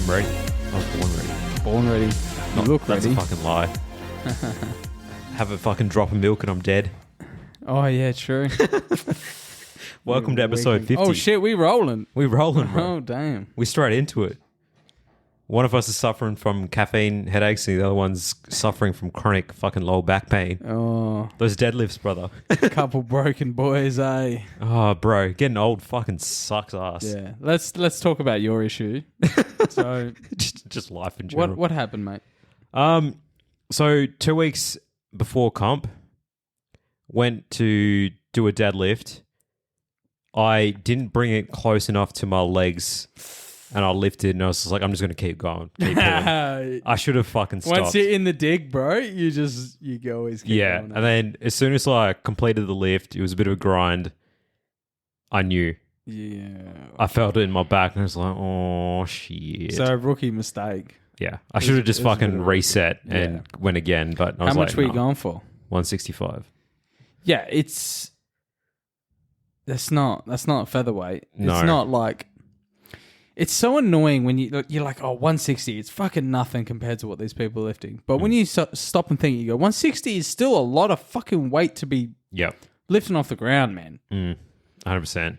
am ready. I was born ready. Born ready. You look That's ready. a fucking lie. Have a fucking drop of milk and I'm dead. Oh, yeah, true. Welcome to episode 50. Oh, shit, we rolling. We rolling, bro. Oh, damn. We straight into it. One of us is suffering from caffeine headaches and the other one's suffering from chronic fucking low back pain. Oh, Those deadlifts, brother. couple broken boys, eh? Oh, bro. Getting old fucking sucks ass. Yeah. Let's talk about your issue. So, just life in general. what happened, mate? So 2 weeks before comp, went to do a deadlift. I didn't bring it close enough to my legs, and I lifted, and I was just like, I'm just going to keep going. Keep pulling. I should have fucking stopped. Once you're in the dig, bro, you always keep going. And then as soon as I completed the lift, it was a bit of a grind. I knew. Yeah. I felt it in my back, and I was like, oh, shit. So, rookie mistake. Yeah, I should have just fucking reset and went again, but I was How much like, were you nah, going for? 165. Yeah, that's not featherweight. No. It's not like, it's so annoying when you're like, oh, 160, it's fucking nothing compared to what these people are lifting. But when you stop and think, you go, 160 is still a lot of fucking weight to be lifting off the ground, man. 100%. And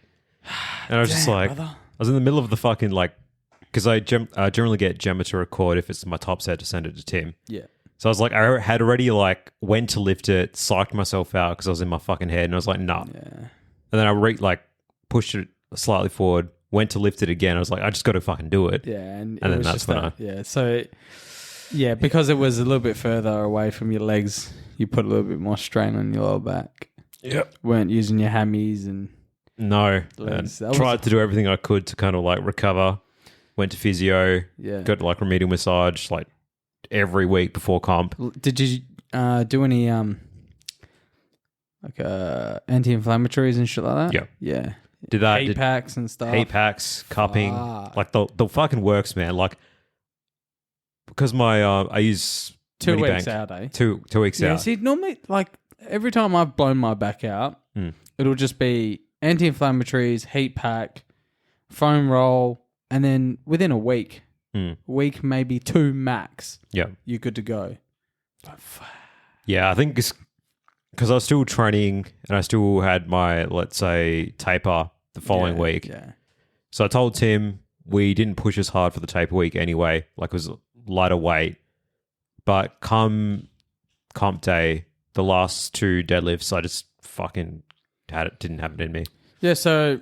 I was just like, brother. I was in the middle of the fucking like, because I generally get Gemma to record if it's my top set to send it to Tim. Yeah. So I was like, I had already like went to lift it, psyched myself out because I was in my fucking head, and I was like, nah. Yeah. And then I pushed it slightly forward, went to lift it again. I was like, I just got to fucking do it. Yeah. And then was that's just when that. Yeah. So, yeah, because it was a little bit further away from your legs, you put a little bit more strain on your lower back. Yep. Weren't using your hammies and... No. legs. And tried to do everything I could to kind of like recover. Went to physio. Yeah. Got like remedial massage like every week before comp. Did you do any anti-inflammatories and shit like that? Yeah. Yeah. Did that. Heat packs and stuff. Heat packs, cupping. Fuck. Like the fucking works, man. Like because my I use 2 weeks Medibank. out, eh? 2 weeks Yeah, out. see, normally, like, every time I've blown my back out, it'll just be anti-inflammatories, heat pack, foam roll, and then within a week, maybe 2 max, Yeah. you're good to go. Yeah, I think it's because I was still training and I still had my, let's say, taper the following week. Yeah. So I told Tim we didn't push as hard for the taper week anyway. Like it was lighter weight. But come comp day, the last 2 deadlifts, I just fucking didn't have it in me. Yeah, so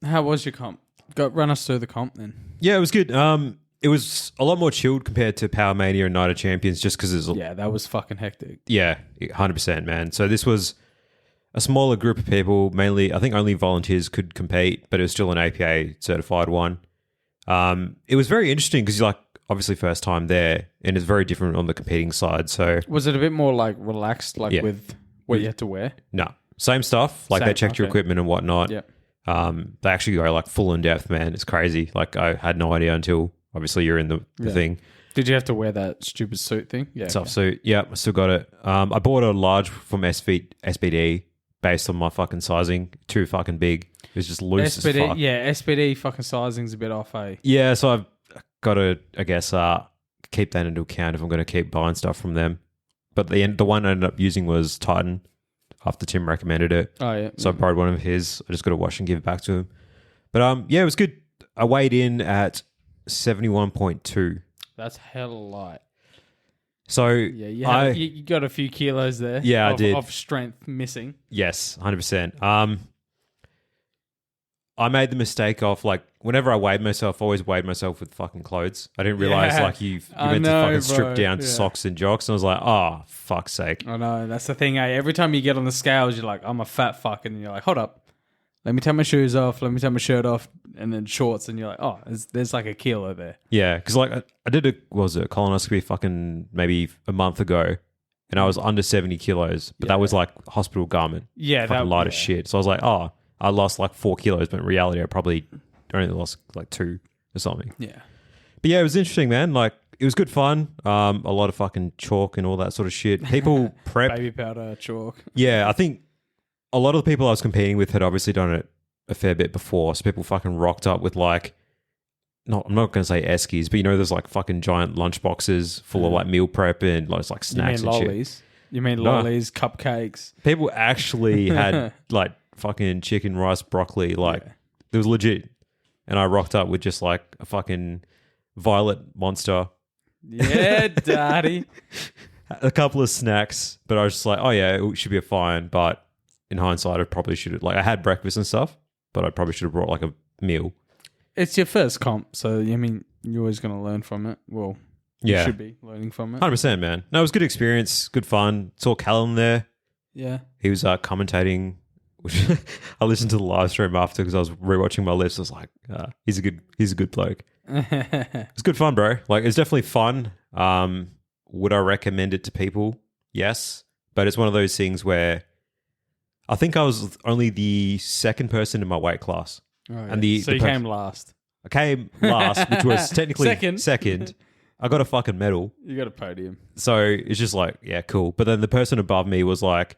how was your comp? Run us through the comp then. Yeah, it was good. It was a lot more chilled compared to Power Mania and Night of Champions just because it's... Yeah, that was fucking hectic. Yeah, 100%, man. So this was a smaller group of people, mainly, I think only volunteers could compete, but it was still an APA certified one. It was very interesting because you're like, obviously first time there, and it's very different on the competing side. So was it a bit more like relaxed, like with what you had to wear? No, same stuff. Like they checked your equipment and whatnot. Yeah. They actually go like full in depth, man. It's crazy. Like I had no idea until obviously you're in the thing. Did you have to wear that stupid suit thing? Yeah. Tough suit. Yeah, I still got it. I bought a large from SBD based on my fucking sizing. Too fucking big. It was just loose as fuck. Yeah, SBD fucking sizing's a bit off, eh? Yeah, so I've got to, I guess, keep that into account if I'm going to keep buying stuff from them. But the one I ended up using was Titan after Tim recommended it. Oh, yeah. So I borrowed one of his. I just got to wash and give it back to him. But yeah, it was good. I weighed in at 71.2. That's hella light. So yeah, you got a few kilos there. Yeah, I did. Of strength missing. Yes, 100%. I made the mistake of like whenever I weighed myself, I always weighed myself with fucking clothes. I didn't realize like you meant to fucking strip down to socks and jocks. And I was like, oh, fuck's sake. I know. That's the thing, eh? Every time you get on the scales, you're like, I'm a fat fuck. And you're like, hold up. Let me take my shoes off. Let me take my shirt off. And then shorts. And you're like, oh, there's like a kilo there. Yeah. Because like I did a colonoscopy fucking maybe a month ago. And I was under 70 kilos. But that was like hospital garment. Yeah. Fucking light as shit. So I was like, oh, I lost like 4 kilos, but in reality, I probably only lost like 2 or something. Yeah. But yeah, it was interesting, man. Like, it was good fun. A lot of fucking chalk and all that sort of shit. People prep. Baby powder, chalk. Yeah, I think a lot of the people I was competing with had obviously done it a fair bit before. So people fucking rocked up with like I'm not going to say eskies, but you know, there's like fucking giant lunch boxes full of like meal prep and like snacks and lollies? shit. You mean lollies, cupcakes? People actually had like fucking chicken, rice, broccoli. Like it was legit. And I rocked up with just like a fucking violet monster. Yeah, daddy. A couple of snacks, but I was just like, oh yeah, it should be fine. But in hindsight, I probably should have, like, I had breakfast and stuff, but I probably should have brought like a meal. It's your first comp, so I mean, you're always going to learn from it. Well, you should be learning from it. 100%, man. No, it was a good experience, good fun. Saw Callum there. Yeah. He was commentating. Which I listened to the live stream after because I was rewatching my list. I was like, he's a good bloke. It's good fun, bro. Like, it's definitely fun. Would I recommend it to people? Yes. But it's one of those things where I think I was only the second person in my weight class. Oh, yeah. And you came last. I came last, which was technically second. I got a fucking medal. You got a podium. So it's just like, yeah, cool. But then the person above me was like,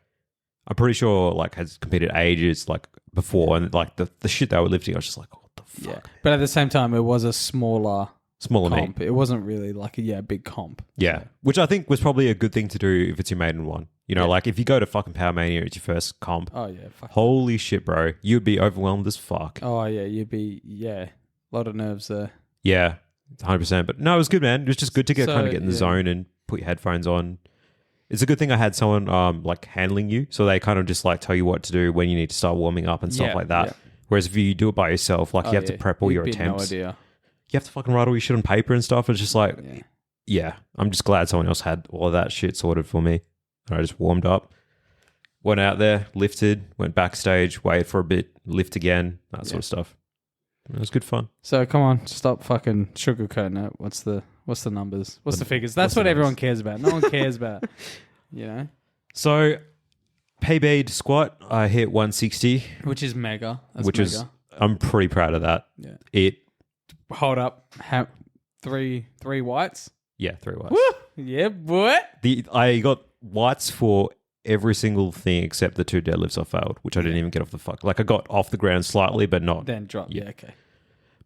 I'm pretty sure like has competed ages like before, and like the shit they were lifting, I was just like, oh, what the fuck? Yeah. But at the same time, it was a smaller comp. Meet. It wasn't really like a big comp. Yeah. So. Which I think was probably a good thing to do if it's your maiden one. You know, like if you go to fucking Power Mania, it's your first comp. Oh yeah. Holy shit, bro. You'd be overwhelmed as fuck. Oh yeah. You'd be, a lot of nerves there. Yeah. 100%. But no, it was good, man. It was just good to get in the zone and put your headphones on. It's a good thing I had someone like handling you, so they kind of just like tell you what to do when you need to start warming up and stuff like that. Yeah. Whereas if you do it by yourself, like you have to prep all your attempts. No idea. You have to fucking write all your shit on paper and stuff. It's just like, I'm just glad someone else had all of that shit sorted for me. And I just warmed up, went out there, lifted, went backstage, waited for a bit, lift again, that sort of stuff. It was good fun. So come on, stop fucking sugarcoating it. What's the numbers? What's the figures? That's what everyone cares about. No one cares about, you know. So PB squat, I hit 160, which is mega. I'm pretty proud of that. Yeah. Hold up. Three whites. Yeah, 3 whites. Woo! Yeah, boy. I got whites for every single thing except the 2 deadlifts I failed, which I didn't even get off the fuck. Like I got off the ground slightly, but not. Then dropped. Yeah, okay.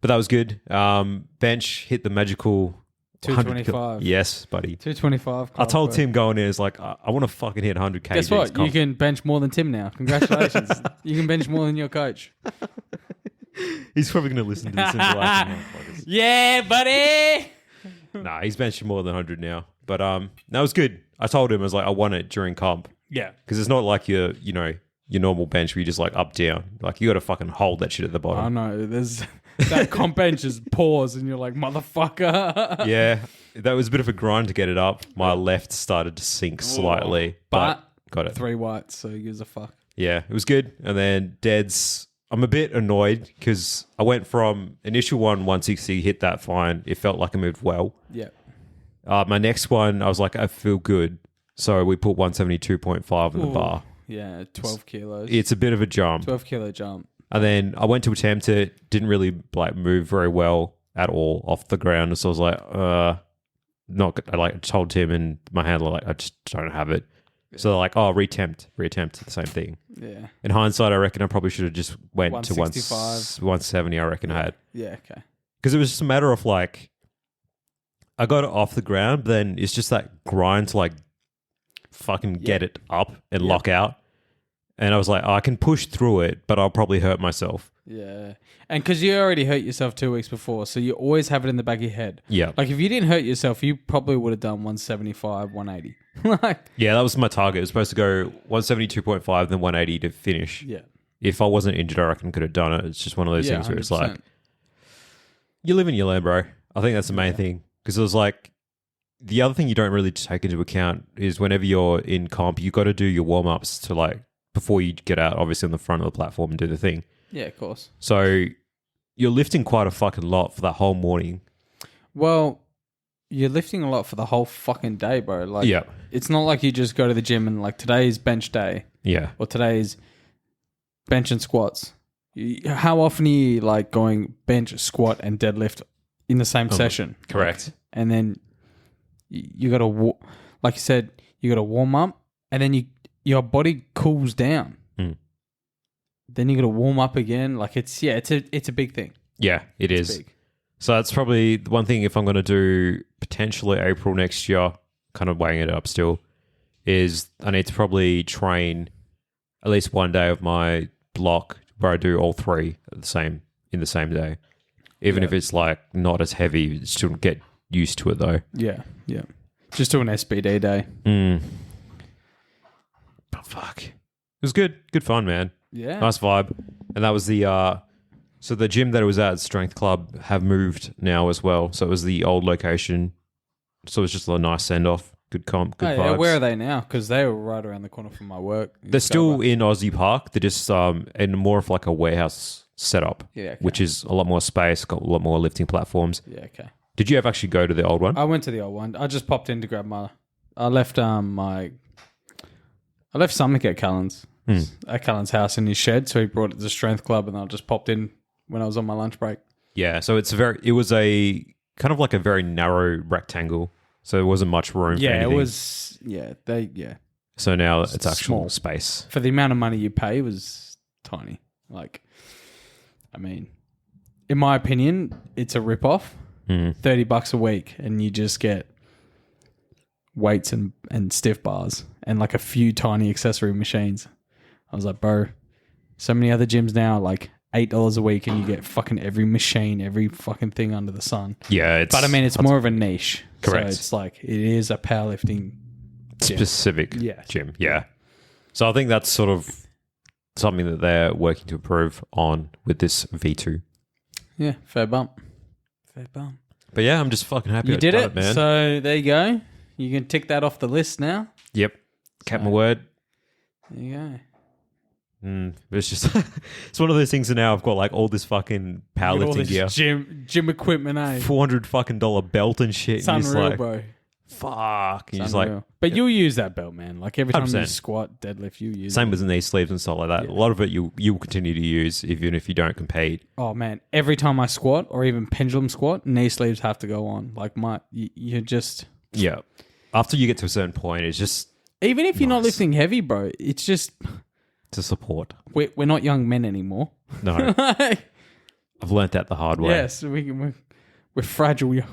But that was good. Bench hit the magical 225. Yes, buddy. 225. I told Tim going in, it's like, I want to fucking hit 100 kgs. Guess what? You can bench more than Tim now. Congratulations. You can bench more than your coach. He's probably going to listen to this and be like, yeah, buddy. Nah, he's benching more than 100 now. But that was good. I told him, I was like, I won it during comp. Yeah. Because it's not like your normal bench where you just like up, down. Like you got to fucking hold that shit at the bottom. I know. There's that comp bench is pause and you're like, motherfucker. Yeah. That was a bit of a grind to get it up. My left started to sink slightly. But got it. 3 whites, so he gives a fuck. Yeah, it was good. And then deads, I'm a bit annoyed because I went from initial 160, hit that fine. It felt like I moved well. Yeah. My next one, I was like, I feel good. So we put 172.5 in the bar. Yeah, 12 kilos. It's a bit of a jump. 12 kilo jump. And then I went to attempt it, didn't really like move very well at all off the ground. So I was like, I told Tim and my handler, like, I just don't have it. Yeah. So they're like, oh, reattempt the same thing. Yeah. In hindsight, I reckon I probably should have just went 165. to 170, I reckon I had. Yeah, okay. Because it was just a matter of like, I got it off the ground, but then it's just that grind to like fucking get it up and lock out. And I was like, I can push through it, but I'll probably hurt myself. Yeah. And because you already hurt yourself 2 weeks before, so you always have it in the back of your head. Yeah. Like if you didn't hurt yourself, you probably would have done 175, 180. Yeah, that was my target. It was supposed to go 172.5, then 180 to finish. Yeah. If I wasn't injured, I reckon I could have done it. It's just one of those things where 100%. It's like, you live and you learn, bro. I think that's the main thing. Because it was like, the other thing you don't really take into account is whenever you're in comp, you got to do your warm-ups to like, before you get out, obviously on the front of the platform and do the thing. Yeah, of course. So you're lifting quite a fucking lot for that whole morning. Well, you're lifting a lot for the whole fucking day, bro. Like, it's not like you just go to the gym and like today's bench day. Yeah. Or today's bench and squats. How often are you like going bench, squat, and deadlift in the same session? Correct. Like, and then you got to, like you said, you got to warm up, and then your body cools down. Then you got to warm up again. Like it's a big thing. Yeah, it's big. So that's probably the one thing if I'm going to do potentially April next year, kind of weighing it up still, is I need to probably train at least one day of my block where I do all three in the same day. Even if it's like not as heavy, still get used to it though. Yeah. Just do an SBD day. But fuck. It was good. Good fun, man. Yeah. Nice vibe. And that was the so the gym that it was at, Strength Club, have moved now as well. So it was the old location. So it was just a nice send off. Good comp, good vibes. Where are they now? Because they were right around the corner from my work. They're still in Aussie Park. They're just in more of like a warehouse setup, which is a lot more space, got a lot more lifting platforms. Yeah, okay. Did you ever actually go to the old one? I went to the old one. I just popped in to grab I left I left something at Callan's. At Callan's house in his shed, so he brought it to the Strength Club, and I just popped in when I was on my lunch break. Yeah, so it was a kind of like a very narrow rectangle, so there wasn't much room for anything. It was, So now it's actual small space. For the amount of money you pay, it was tiny. Like, I mean, in my opinion, it's a rip-off. $30 a week, and you just get weights and stiff bars and like a few tiny accessory machines. I was like, bro, so many other gyms now, like $8 a week, and you get fucking every machine, every fucking thing under the sun. Yeah, but I mean, it's more of a niche. Correct. So it's like it is a powerlifting specific gym. Yeah. So I think that's sort of something that they're working to improve on with this V2. Yeah, fair bump. But yeah, I'm just fucking happy you did it, man. So there you go. You can tick that off the list now. Yep. Kept my word. There you go. It's just it's one of those things that now I've got like all this fucking powerlifting gear, gym equipment, $400 fucking belt and shit. It's and unreal, like, bro. Fuck. And it's like, but you'll use that belt, man. Like every time 100%. you squat, deadlift, you use same it. with the knee sleeves and stuff like that. Yeah. A lot of it you will continue to use even if you don't compete. Oh man, every time I squat or even pendulum squat, knee sleeves have to go on. Like you're just After you get to a certain point, it's just even if you're not lifting heavy, bro. It's just to support. We're not young men anymore. No, I've learnt that the hard way. Yes, we're fragile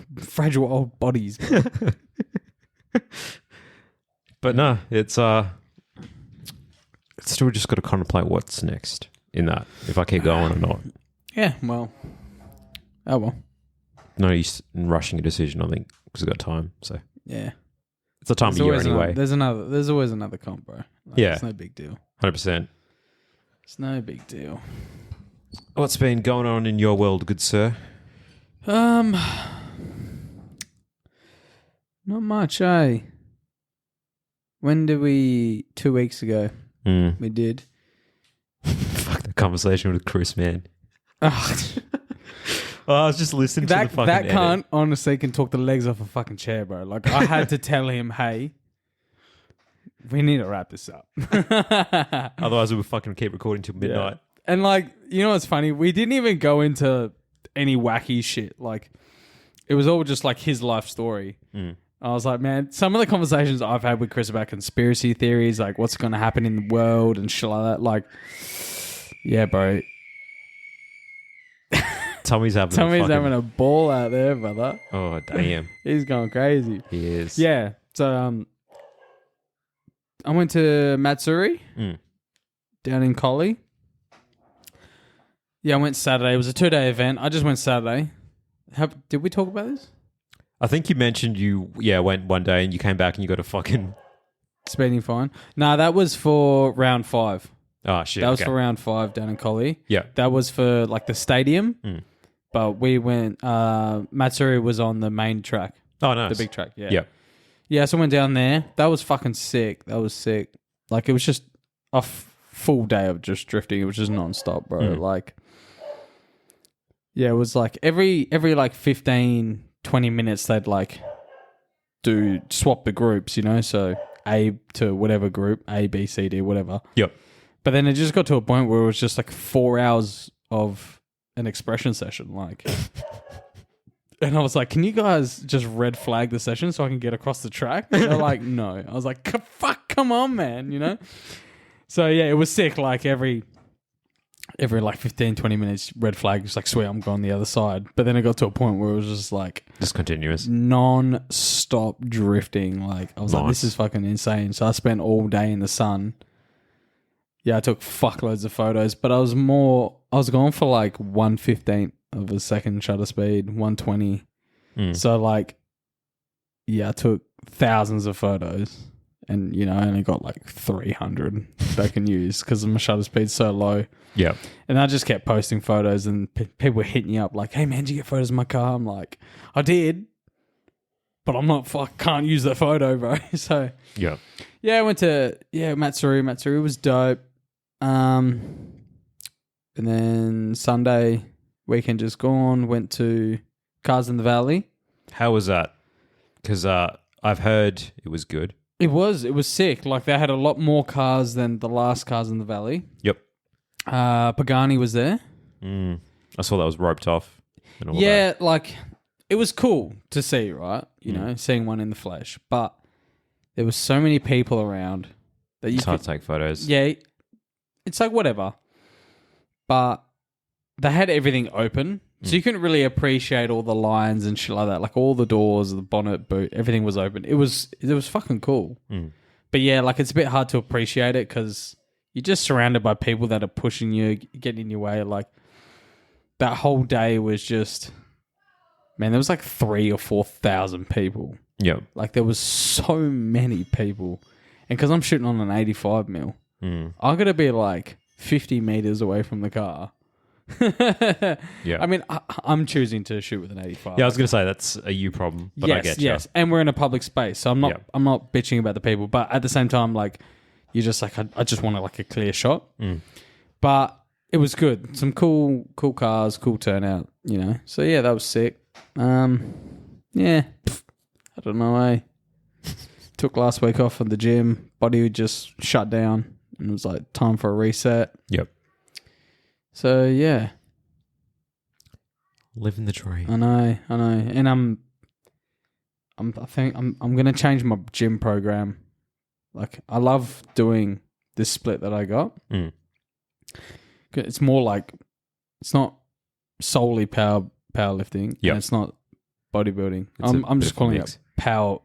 old bodies. But no, it's still just got to contemplate what's next in that, if I keep going or not. Yeah, well. Oh, well. No use in rushing a decision, I think, because I've got time. So yeah. It's a time of year anyway. There's always another comp, bro. Like, yeah. It's no big deal. 100%. It's no big deal. What's been going on in your world, good sir? Not much, eh? When did we... 2 weeks ago. We did. Fuck the conversation with Chris, man. Oh, I was just listening to the fucking That edit. cunt honestly can talk the legs off a fucking chair, bro. Like, I had to tell him, hey, we need to wrap this up. Otherwise, we would fucking keep recording till midnight. Yeah. And, like, you know what's funny? We didn't even go into any wacky shit. Like, it was all just, like, his life story. I was like, man, some of the conversations I've had with Chris about conspiracy theories, like what's going to happen in the world and shit like that, like, yeah, bro. Tommy's having a ball out there, brother. Oh, damn. He's going crazy. He is. Yeah. So, I went to Matsuri down in Collie. Yeah, I went Saturday. It was a 2-day event. I just went Saturday. Did we talk about this? I think you mentioned you went one day and you came back and you got a fucking... Speeding fine. No, that was for round 5. Oh, shit. That was for round 5 down in Collie. Yeah. That was for like the stadium. But we went... Matsuri was on the main track. Oh, nice. The big track, yeah. Yeah. Yeah, so I went down there. That was fucking sick. That was sick. Like, it was just a full day of just drifting. It was just non-stop, bro. Like... Yeah, it was like every like 15, 20 minutes they'd like swap the groups, you know? So A to whatever group, A, B, C, D, whatever. Yep. But then it just got to a point where it was just like 4 hours of an expression session, like. And I was like, can you guys just red flag the session so I can get across the track? And they're like, no. I was like, fuck, come on, man, you know? So yeah, it was sick. Like every every like 15, 20 minutes, red flag. It's like, sweet, I'm going the other side. But then it got to a point where it was just like Discontinuous. non-stop drifting. Like I was like, Nice. this is fucking insane. So I spent all day in the sun. Yeah, I took fuckloads of photos, but I was going for like 1/15 of a second shutter speed, 120. So like, yeah, I took thousands of photos. And, you know, I only got like 300 that I can use because my shutter speed's so low. Yeah. And I just kept posting photos and people were hitting me up like, hey, man, did you get photos of my car? I'm like, I did, but I'm not, can't use that photo, bro. So, Yeah. I went to, Matsuri. Matsuri was dope. And then Sunday, weekend just gone, went to Cars in the Valley. How was that? Because I've heard it was good. It was sick. Like they had a lot more cars than the last Cars in the Valley. Yep. Pagani was there. I saw that was roped off. And all Yeah, like it was cool to see, right? You know, seeing one in the flesh. But there was so many people around that you it's hard to take photos. Yeah, it's like whatever. But they had everything open. So you couldn't really appreciate all the lines and shit like that. Like all the doors, the bonnet, boot, everything was open. It was fucking cool. But yeah, like it's a bit hard to appreciate it because you're just surrounded by people that are pushing you, getting in your way. Like that whole day was just, man, there was like 3,000 or 4,000 people. Yeah. Like there was so many people. And because I'm shooting on an 85 mil, I got to be like 50 meters away from the car. Yeah. I mean, I'm choosing to shoot with an 85. Yeah, I was going to say that's a you problem, but I get you. Yes, and we're in a public space, so I'm not bitching about the people, but at the same time, like you're just like I just want like a clear shot. But it was good. Some cool cars, cool turnout, you know. So yeah, that was sick. I don't know. Took last week off from the gym. Body just shut down, and it was like time for a reset. Yep. So yeah, living the dream. I know, and I think I'm gonna change my gym program. Like I love doing this split that I got. It's more like it's not solely powerlifting. Yeah, it's not bodybuilding. I'm just calling it power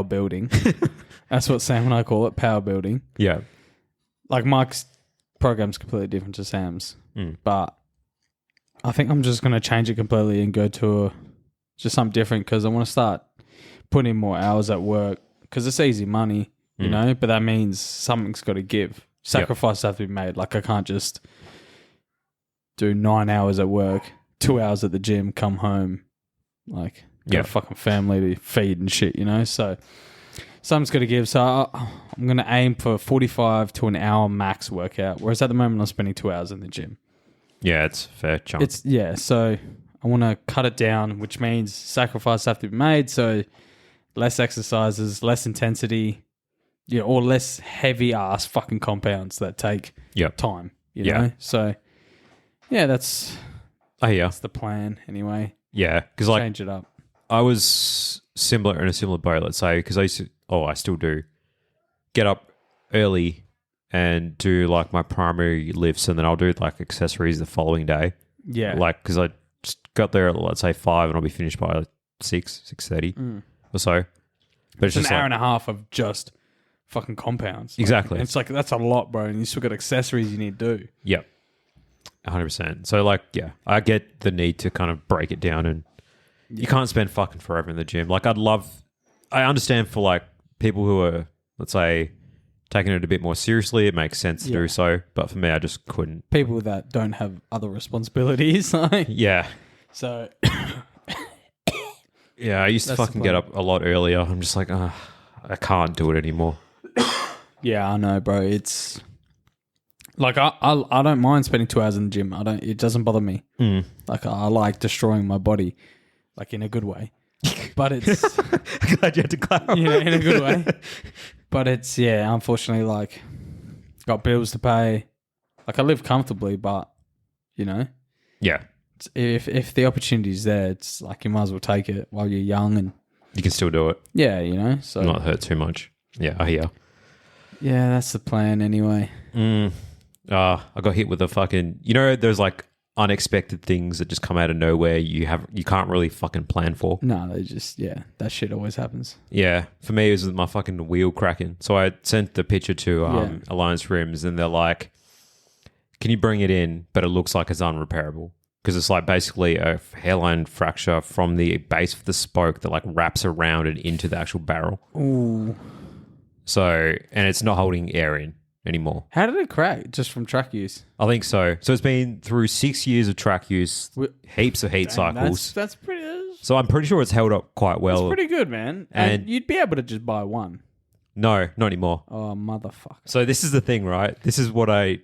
building. That's what Sam and I call it, power building. Yeah, like Mike's program's completely different to Sam's, but I think I'm just going to change it completely and go to just something different because I want to start putting in more hours at work because it's easy money, you know, but that means something's got to give. Sacrifices have to be made. Like I can't just do 9 hours at work, 2 hours at the gym, come home, like got a fucking family to feed and shit, you know, so something's got to give. So I'm going to aim for 45 to an hour max workout, whereas at the moment I'm spending 2 hours in the gym. Yeah, it's a fair chunk. So I want to cut it down, which means sacrifices have to be made. So less exercises, less intensity, or less heavy ass fucking compounds that take time, you know? So yeah, that's the plan anyway. Yeah, because like change it up. I was in a similar boat, let's say, because I still do get up early and do like my primary lifts, and then I'll do like accessories the following day. Yeah, like because I just got there at let's say 5, and I'll be finished by 6:30 or so. But it's just an hour and a half of just fucking compounds. Exactly. It's like that's a lot, bro, and you still got accessories you need to do. Yep, 100%. So like, yeah, I get the need to kind of break it down, and you can't spend fucking forever in the gym. Like I understand for like people who are, let's say, taking it a bit more seriously, it makes sense to do so. But for me, I just couldn't. People that don't have other responsibilities. Yeah. So. Yeah, I used to fucking get up a lot earlier. I'm just like, I can't do it anymore. Yeah, I know, bro. It's like I don't mind spending 2 hours in the gym. It doesn't bother me. Like I like destroying my body, like in a good way. But it's glad you had to clarify. In a good way. But it's unfortunately, like got bills to pay. Like I live comfortably, but yeah. If the opportunity's there, it's like you might as well take it while you're young and you can still do it. Yeah, so not hurt too much. Yeah, I hear. Yeah, that's the plan anyway. I got hit with a fucking, those like unexpected things that just come out of nowhere. You can't really fucking plan for. No, they just that shit always happens. Yeah, for me it was my fucking wheel cracking. So I sent the picture to Alliance Rims, and they're like, "Can you bring it in? But it looks like it's unrepairable because it's like basically a hairline fracture from the base of the spoke that like wraps around and into the actual barrel." Ooh. So, and it's not holding air in anymore. How did it crack? Just from track use? I think so. So it's been through 6 years of track use, heaps of heat cycles. That's pretty. So I'm pretty sure it's held up quite well. That's pretty good, man. And you'd be able to just buy one. No, not anymore. Oh, motherfucker. So this is the thing, right? This is what I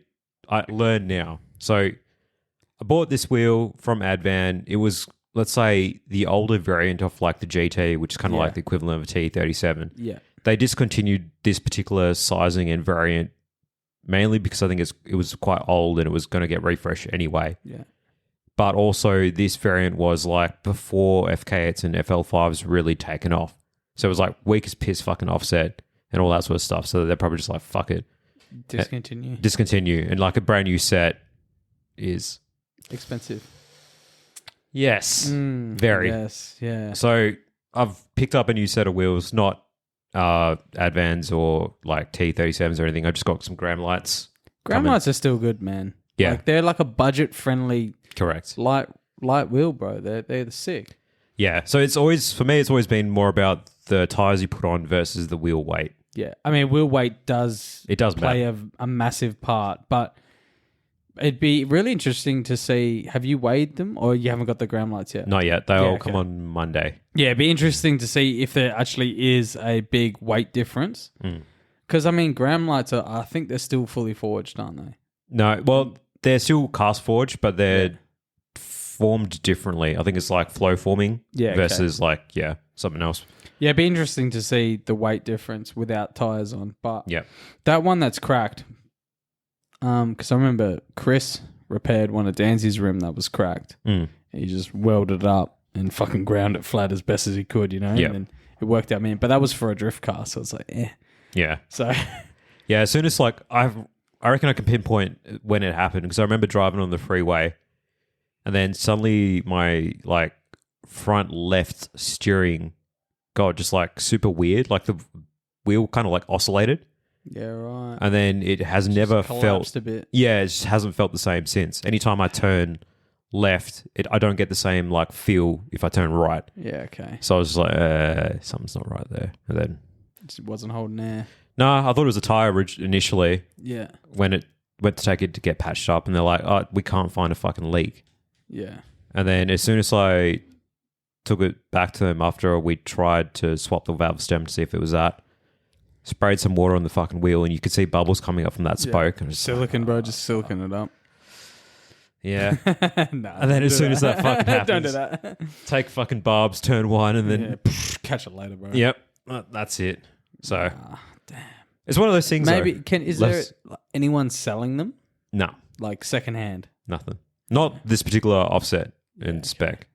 learned now. So I bought this wheel from Advan. It was, let's say, the older variant of like the GT, which is kind of like the equivalent of a T37. Yeah. They discontinued this particular sizing and variant mainly because I think it was quite old and it was going to get refreshed anyway. Yeah. But also this variant was like before FK8s and FL5s really taken off. So it was like weak as piss fucking offset and all that sort of stuff. So they're probably just like, fuck it. Discontinue. And like a brand new set is... expensive. Yes. Very. Yes, yeah. So I've picked up a new set of wheels, not Advans or like T37s or anything. I just got some Graham lights. Graham lights are still good, man. Yeah. Like they're like a budget friendly Correct. light wheel, bro. They're sick. Yeah. So it's always been more about the tires you put on versus the wheel weight. Yeah. I mean, wheel weight does play a massive part, but it'd be really interesting to see, have you weighed them or you haven't got the Graham lights yet? Not yet. They'll come on Monday. Yeah, it'd be interesting to see if there actually is a big weight difference. Because, I mean, Graham lights I think they're still fully forged, aren't they? No, well, they're still cast forged, but they're formed differently. I think it's like flow forming versus something else. Yeah, it'd be interesting to see the weight difference without tyres on. But yeah, that one that's cracked, because I remember Chris repaired one of Danzy's rim that was cracked. He just welded it up and fucking ground it flat as best as he could, Yeah. And then it worked out, man. But that was for a drift car, so it's like, Yeah. So... yeah, as soon as like I reckon I can pinpoint when it happened because I remember driving on the freeway and then suddenly my like front left steering got just like super weird. Like the wheel kind of like oscillated. Yeah, right. And then it has Just never collapsed felt a bit. Yeah, it just hasn't felt the same since. Anytime I turn left, I don't get the same like feel if I turn right. Yeah, okay. So I was just like, something's not right there. And then It wasn't holding air. no, I thought it was a tire initially. Yeah. When it went to take it to get patched up, and they're like, "Oh, we can't find a fucking leak." Yeah. And then as soon as I took it back to them after we tried to swap the valve stem to see if it was that, sprayed some water on the fucking wheel, and you could see bubbles coming up from that spoke. And Silicon, bro, just silicon it up. Yeah. Nah, and then as soon as that fucking happens, don't do that. take fucking barbs, turn one, and then Catch it later, bro. Yep, that's it. So Damn. it's one of those things. Maybe though, is there anyone selling them no, like secondhand? nothing. Not this particular offset and spec.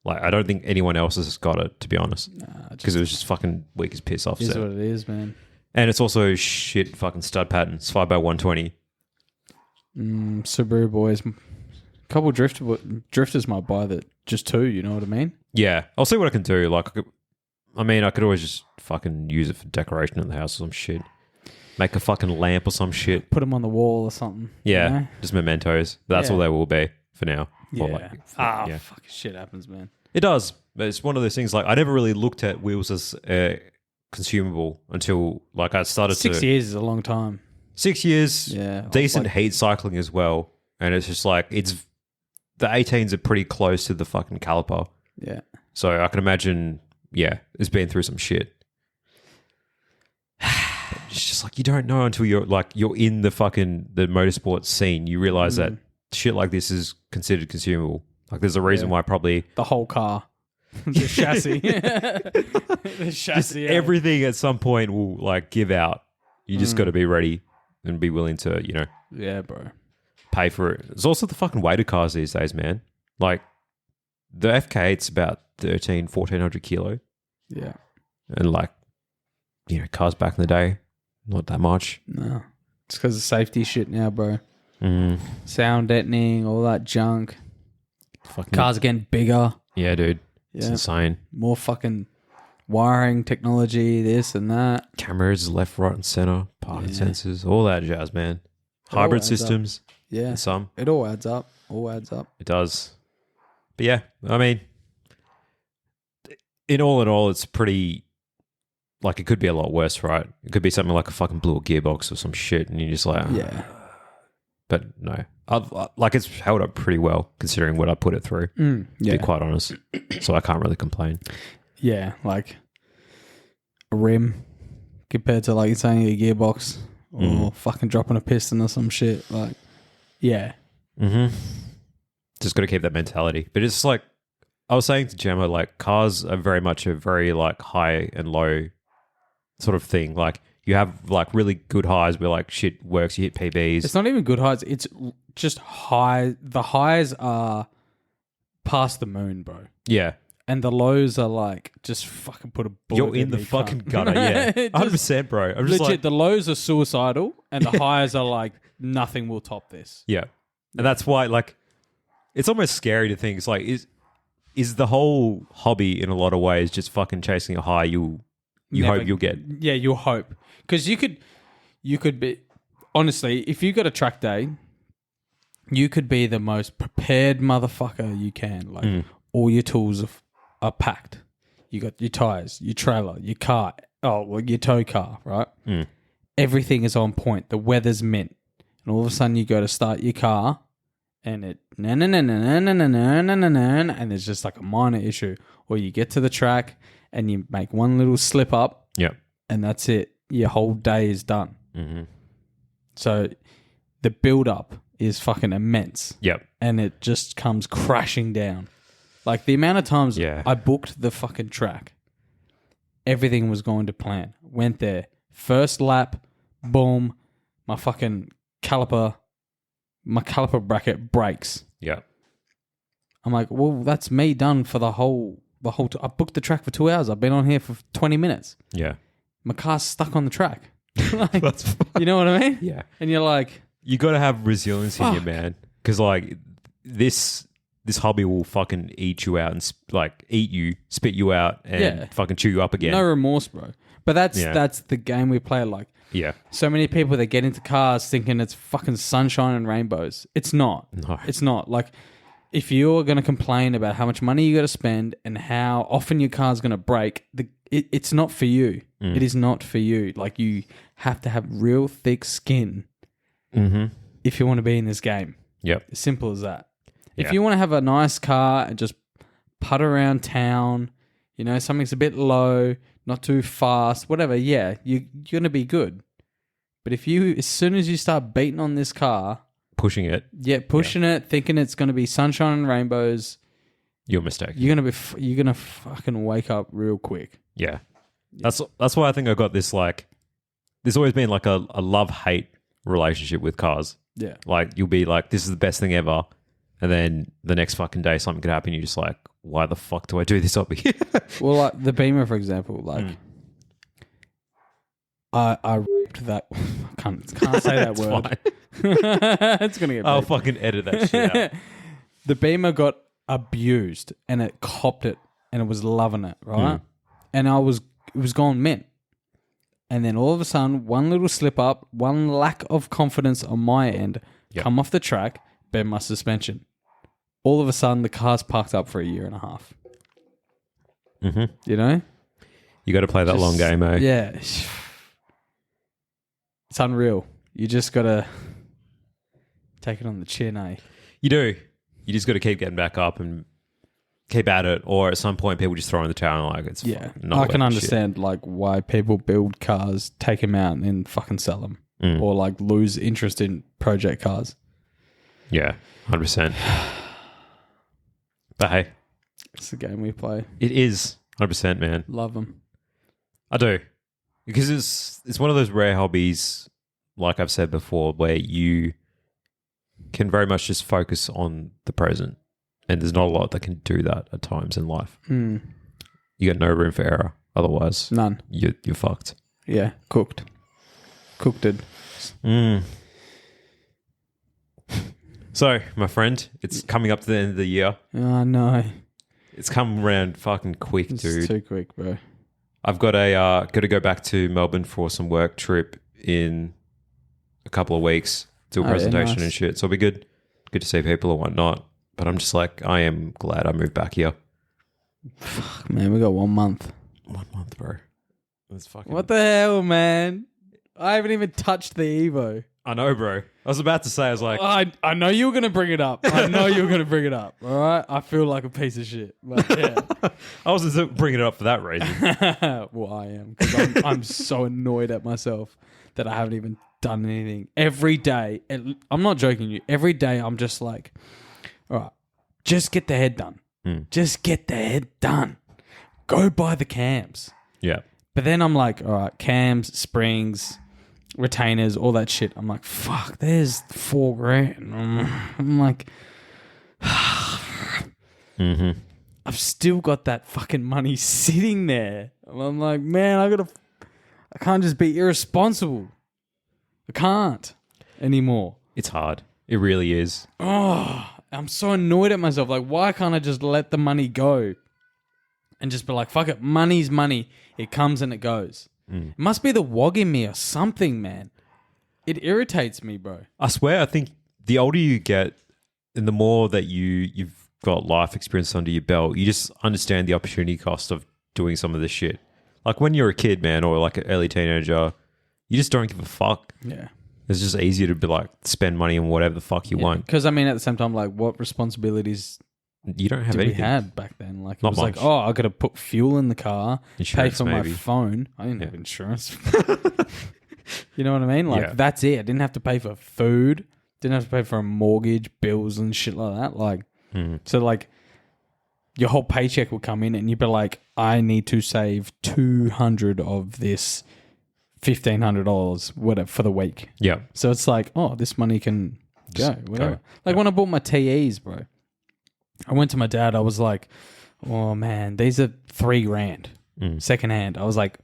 Like, I don't think anyone else has got it, to be honest. Because it was just fucking weak as piss offset. Is what it is, man. And it's also shit fucking stud pattern. It's 5x120. Subaru boys. Couple drifters might buy that. Just two, you know what I mean? Yeah. I'll see what I can do. Like, I could always just fucking use it for decoration in the house or some shit. Make a fucking lamp or some shit. Put them on the wall or something. Yeah. You know? Just mementos. That's all they will be for now. Yeah. Or like, Fucking shit happens, man. It does. But it's one of those things, like, I never really looked at wheels as consumable until, like, I started 6 years is a long time. 6 years. Yeah. Decent heat cycling as well. And it's just like, the 18s are pretty close to the fucking caliper. Yeah. So I can imagine, it's been through some shit. It's just like, you don't know until you're in the motorsport scene. You realize that shit like this is considered consumable. Like, there's a reason why probably the whole car, the chassis, the chassis, everything at some point will like give out. You just got to be ready and be willing to, yeah, bro, pay for it. There's also the fucking weight of cars these days, man. Like, the FK8's about 1,400 kilo. Yeah. And like, cars back in the day, not that much. No. It's because of safety shit now, bro. sound deadening, all that junk. Fucking Cars are getting bigger. Yeah, dude. It's insane. More fucking wiring technology, this and that. Cameras left, right, and center. Parking sensors. All that jazz, man. It all Hybrid adds systems. Yeah. And some. It all adds up. All adds up. It does. But yeah, I mean, in all, it's pretty, like, it could be a lot worse, right? It could be something like a fucking blew a gearbox or some shit, and you're just like, Yeah. But no. Like, it's held up pretty well, considering what I put it through, to be quite honest. So I can't really complain. Yeah, like a rim compared to, like, saying a gearbox or fucking dropping a piston or some shit. Like, yeah. Mm-hmm. Just got to keep that mentality. But it's like, I was saying to Gemma, like, cars are very much a very, like, high and low sort of thing. Like, you have, like, really good highs where, like, shit works, you hit PBs. It's not even good highs. It's just high. The highs are past the moon, bro. Yeah. And the lows are like, just fucking put a bullet You're in the me, fucking cunt. gutter, yeah. 100%, bro. I'm just legit, like, the lows are suicidal and the highs are like, nothing will top this. yeah. And that's why, like, it's almost scary to think, it's like, is the whole hobby in a lot of ways just fucking chasing a high you hope you'll get? Yeah, you'll hope. Because you could be, honestly, if you got a track day, you could be the most prepared motherfucker you can. Like, all your tools are packed. You got your tires, your trailer, your car, your tow car, right? Everything is on point. The weather's mint. And all of a sudden you go to start your car and it and there's just like a minor issue. Or you get to the track and you make one little slip up. Yep. And that's it. Your whole day is done. Mm-hmm. So the build up is fucking immense. Yep. And it just comes crashing down. Like, the amount of times Yeah. I booked the fucking track, everything was going to plan. Went there. First lap, boom, my caliper bracket breaks. Yeah. I'm like, well, that's me done for the whole I booked the track for 2 hours. I've been on here for 20 minutes. Yeah. My car's stuck on the track. Like, That's you know what I mean? Yeah. And you're like, You got to have resilience in you, Fuck. man. Because, like, this hobby will fucking eat you out and, eat you, spit you out, and fucking chew you up again. no remorse, bro. But that's Yeah. the game we play. Like, Yeah. so many people that get into cars thinking it's fucking sunshine and rainbows. It's not. No. It's not. Like, if you're going to complain about how much money you got to spend and how often your car's going to break, it's not for you. It is not for you. Like, you have to have real thick skin if you want to be in this game. Yep. As simple as that. Yeah. If you want to have a nice car and just putt around town, something's a bit low, not too fast, whatever, yeah, you're going to be good. But as soon as you start beating on this car, Pushing it, pushing it, thinking it's going to be sunshine and rainbows, you're mistaken. you're going to fucking wake up real quick. Yeah. That's why I think I got this, like, there's always been like a love-hate relationship with cars. Yeah. Like, you'll be like, this is the best thing ever. And then the next fucking day something could happen. You're just like, why the fuck do I do this hobby? Well, like the Beamer, for example, like I ripped that. I can't say that word. It's gonna get. I'll beeped. fucking edit that shit out. The Beamer got abused, and it copped it, and it was loving it, right? And it was gone mint. And then all of a sudden, one little slip up, one lack of confidence on my end, come off the track, bend my suspension. All of a sudden, the car's parked up for a year and a half. You know? You got to play that long game, eh? Yeah. It's unreal. You just got to take it on the chin, eh? You do. You just got to keep getting back up and keep at it. Or at some point, people just throw in the towel and like, it's not I can worth the understand like why people build cars, take them out, and then fucking sell them. Or like lose interest in project cars. shit. Yeah, 100%. But hey, It's the game we play. it is 100%, man. Love them. I do. Because it's one of those rare hobbies, like I've said before, where you can very much just focus on the present. And there's not a lot that can do that at times in life. You got no room for error. Otherwise, None. you're fucked. Yeah, cooked. Cooked it. So, my friend, it's coming up to the end of the year. Oh, no. It's come around fucking quick, It's dude. too quick, bro. I've got to go back to Melbourne for some work trip in a couple of weeks, do a presentation and shit. So it'll be good to see people and whatnot. But I'm just like, I am glad I moved back here. Fuck, man, we got 1 month. 1 month, bro. That's fucking... What the hell, man? I haven't even touched the Evo. I know, bro. I was about to say, I was like... I know you were going to bring it up. I know you were going to bring it up. All right? I feel like a piece of shit. But yeah. I wasn't bringing it up for that reason. Well, I am. Because I'm so annoyed at myself that I haven't even done anything. Every day, and I'm not joking you, every day I'm just like, all right, just get the head done. Just get the head done. Go buy the cams. Yeah. But then I'm like, all right, cams, springs, retainers, all that shit. I'm like, fuck, there's $4,000. I'm like, I've still got that fucking money sitting there. And I'm like, man, I can't just be irresponsible. I can't anymore. It's hard. It really is. Oh, I'm so annoyed at myself. Like, why can't I just let the money go and just be like, fuck it, money's money. It comes and it goes. It must be the wog in me or something, man. It irritates me, bro. I swear, I think the older you get and the more that you've got life experience under your belt, you just understand the opportunity cost of doing some of this shit. Like when you're a kid, man, or like an early teenager, you just don't give a fuck. Yeah. It's just easier to be like, spend money on whatever the fuck you want. Because, I mean, at the same time, like, what responsibilities You don't have did we anything. had back then? Like, it Not was much. like, oh, I got to put fuel in the car, Insurance, pay for maybe. my phone. I didn't have insurance. You know what I mean? Like, Yeah. that's it. I didn't have to pay for food. Didn't have to pay for a mortgage, bills and shit like that. Like, so like, your whole paycheck would come in and you'd be like, I need to save 200 of this $1,500 whatever for the week. Yeah. So it's like, oh, this money can go, Just whatever. go. Like when I bought my TEs, bro, I went to my dad. I was like, oh man, these are $3,000 secondhand. I was like,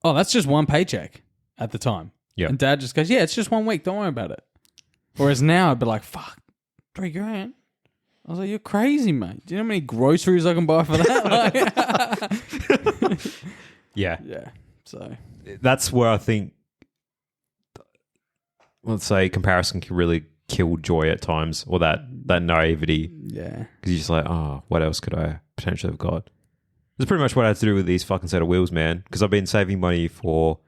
oh, that's just one paycheck at the time. Yeah. And dad just goes, yeah, it's just 1 week. Don't worry about it. Whereas now I'd be like, fuck, $3,000. I was like, you're crazy, mate. Do you know how many groceries I can buy for that? Like, Yeah. yeah. So That's where I think, let's say, comparison can really kill joy at times, or that naivety. yeah. Because you're just like, oh, what else could I potentially have got? That's pretty much what I had to do with these fucking set of wheels, man. Because I've been saving money for,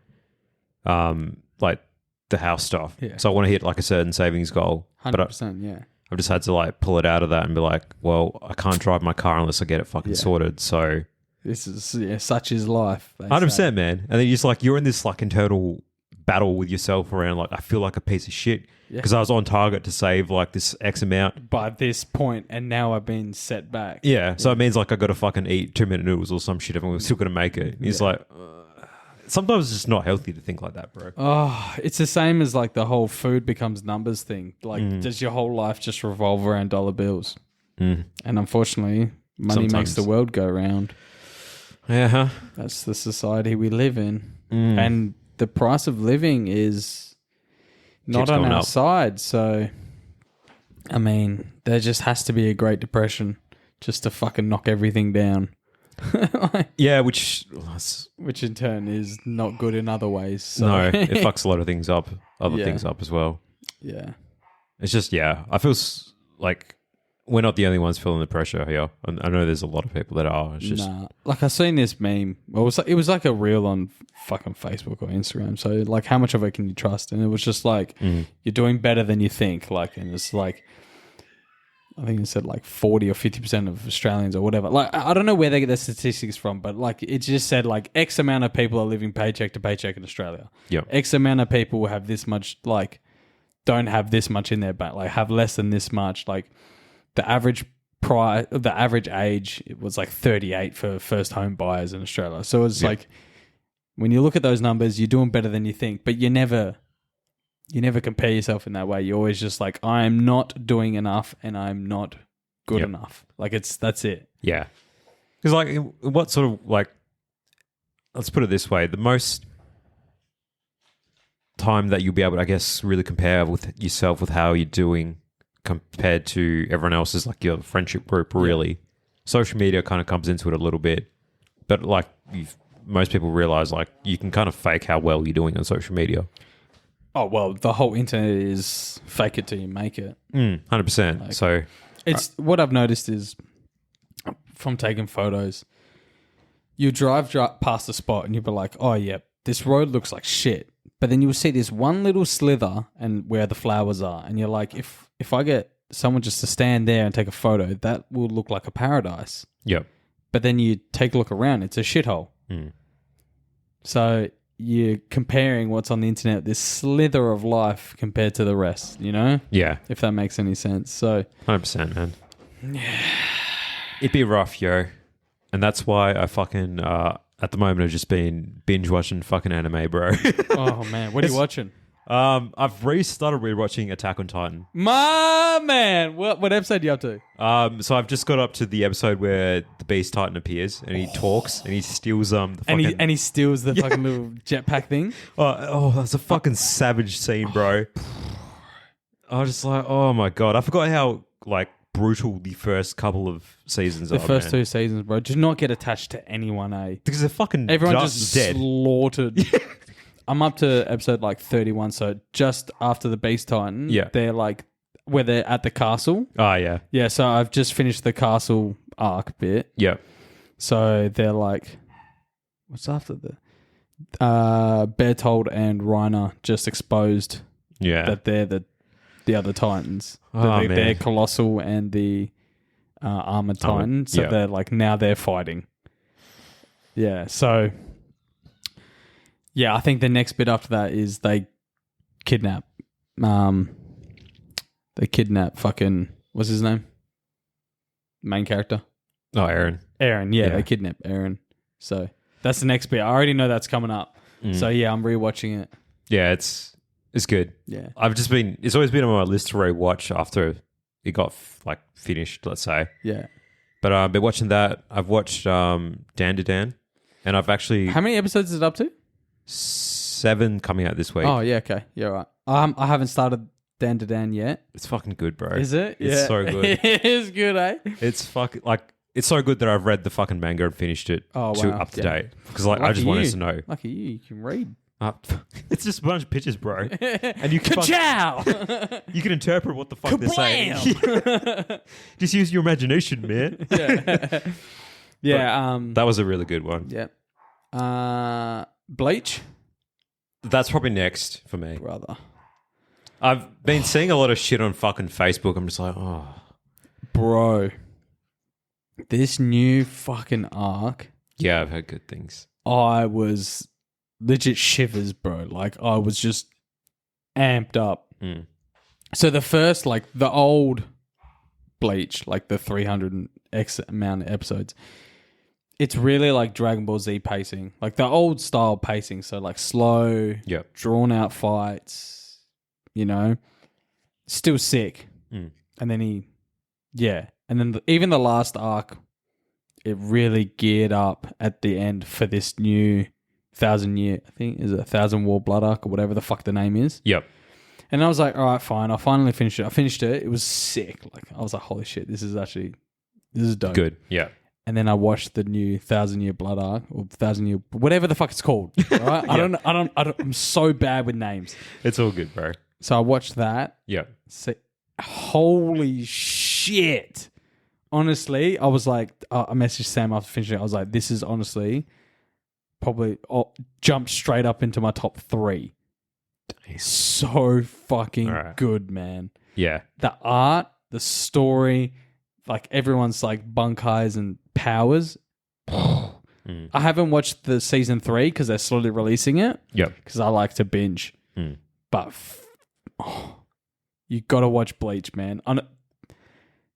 like the house stuff. Yeah. So I want to hit like a certain savings goal. 100%, yeah. I've just had to like pull it out of that and be like, well, I can't drive my car unless I get it fucking sorted. So This is, such is life. they 100%, say. man. And then you're just like, you're in this like internal battle with yourself around like, I feel like a piece of shit because I was on target to save like this X amount. By this point, and now I've been set back. Yeah. So it means like I got to fucking eat 2-minute noodles or some shit and we're still going to make it. It's like, sometimes it's just not healthy to think like that, bro. Oh, it's the same as like the whole food becomes numbers thing. Like, does your whole life just revolve around dollar bills? And unfortunately, money makes Sometimes. the world go round. Yeah. That's the society we live in. And the price of living is not Keeps on going our up. side. So, I mean, there just has to be a Great Depression just to fucking knock everything down. Like, Yeah, which which in turn is not good in other ways. So. no, it fucks a lot of things up, other Yeah. things up as well. Yeah. It's just, yeah, I feel like we're not the only ones feeling the pressure here. I know there's a lot of people that are. It's just, Nah. Like, I seen this meme. Well, it was like a reel on fucking Facebook or Instagram. So, like, how much of it can you trust? And it was just like, you're doing better than you think. Like, and it's like, I think it said like 40 or 50% of Australians or whatever. Like, I don't know where they get the statistics from, but like, it just said like X amount of people are living paycheck to paycheck in Australia. yeah, X amount of people have this much, like, don't have this much in their bank, like, have less than this much. Like, the average age, it was like 38 for first home buyers in Australia. So it's like, when you look at those numbers, you're doing better than you think, but you never compare yourself in that way. You're always just like, I am not doing enough and I'm not good enough. Like, that's it. yeah. Because like, what sort of like, let's put it this way: the most time that you'll be able to, I guess, really compare with yourself with how you're doing compared to everyone else's, like your friendship group, really. Social media kind of comes into it a little bit. But like most people realize, like you can kind of fake how well you're doing on social media. Oh, well, the whole internet is fake it till you make it. 100%. Like, so it's what I've noticed is from taking photos, you drive past a spot and you'll be like, oh, yeah, this road looks like shit. But then you'll see this one little slither and where the flowers are. And you're like, if I get someone just to stand there and take a photo, that will look like a paradise. Yep. But then you take a look around, it's a shithole. So you're comparing what's on the internet, this slither of life compared to the rest, you know? Yeah. If that makes any sense. So 100%, man. Yeah. It'd be rough, yo. And that's why I fucking, at the moment, I've just been binge watching fucking anime, bro. Oh, man. What are you watching? I've restarted rewatching Attack on Titan. My man. What episode are you up to? So I've just got up to the episode where the Beast Titan appears and he talks and he steals the fucking... And he steals the fucking little jetpack thing. Oh, that's a fucking savage scene, bro. I was just like, oh my God. I forgot how, like, brutal the first couple of seasons are, The first two seasons, bro. Do not get attached to anyone, eh? Because they're fucking Everyone just dead. Slaughtered. I'm up to episode like 31, so just after the Beast Titan, they're like, where they're at the castle. Oh, yeah. Yeah, so I've just finished the castle arc bit. Yeah. So they're like, what's after the... Bertold and Reiner just exposed that they're the other Titans. They're Colossal and the Armored Titan. So they're like, now they're fighting. Yeah, so... Yeah, I think the next bit after that is they kidnap fucking, what's his name? Main character? Oh, Aaron. Aaron, yeah, they kidnap Aaron. So that's the next bit. I already know that's coming up. So yeah, I'm rewatching it. Yeah, it's good. Yeah. It's always been on my list to rewatch after it got like finished, let's say. Yeah. But I've been watching that. I've watched Dan to Dan, and I've actually... How many episodes is it up to? 7 coming out this week. Oh, yeah, okay. Yeah, right. I haven't started Dan to Dan yet. It's fucking good, bro. Is it? It's so good. It is good, eh? It's fucking like it's so good that I've read the fucking manga and finished it up to date because like I just wanted to know. Lucky you can read. It's just a bunch of pictures, bro, and you can you can interpret what the fuck they're saying. Just use your imagination, man. Yeah. That was a really good one. Yeah. Bleach? That's probably next for me. Brother. I've been seeing a lot of shit on fucking Facebook. I'm just like, oh. Bro. This new fucking arc. Yeah, I've heard good things. I was legit shivers, bro. Like, I was just amped up. So the first, like, the old Bleach, like the 300 and X amount of episodes, it's really like Dragon Ball Z pacing, like the old style pacing. So like slow, drawn out fights, you know, still sick. And then and then even the last arc, it really geared up at the end for this new 1,000-year, I think is it 1,000 War Blood arc or whatever the fuck the name is. Yep. And I was like, all right, fine. I finally finished it. I finished it. It was sick. Like I was like, holy shit, this is dope. Good. Yeah. And then I watched the new 1,000-year Blood arc or 1,000-year, whatever the fuck it's called. Right? I'm so bad with names. It's all good, bro. So I watched that. Yeah. Holy shit. Honestly, I was like, I messaged Sam after finishing it. I was like, this is honestly probably jumped straight up into my top 3. Damn. So fucking good, man. Yeah. The art, the story, like everyone's like bunkais and powers. I haven't watched the season 3 because they're slowly releasing it. Yep. Because I like to binge. But you got to watch Bleach, man.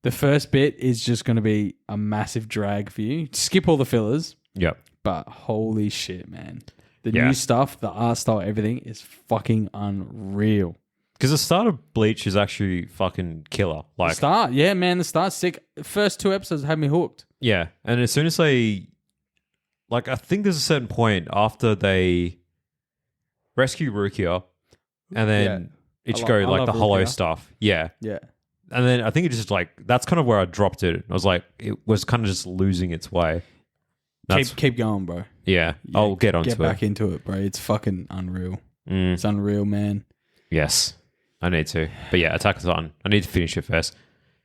The first bit is just going to be a massive drag for you. Skip all the fillers. Yep. But holy shit, man. The new stuff, the art style, everything is fucking unreal. Because the start of Bleach is actually fucking killer. Like the start, yeah, man, the start's sick. First 2 episodes had me hooked. Yeah, and as soon as they, like, I think there's a certain point after they rescue Rukia, and then Ichigo, like the hollow stuff. Yeah. Yeah. And then I think it just like, that's kind of where I dropped it. I was like, it was kind of just losing its way. Keep going, bro. Yeah, I'll get onto it. Get back into it, bro. It's fucking unreal. It's unreal, man. Yes, I need to. But yeah, Attack on Titan. I need to finish it first.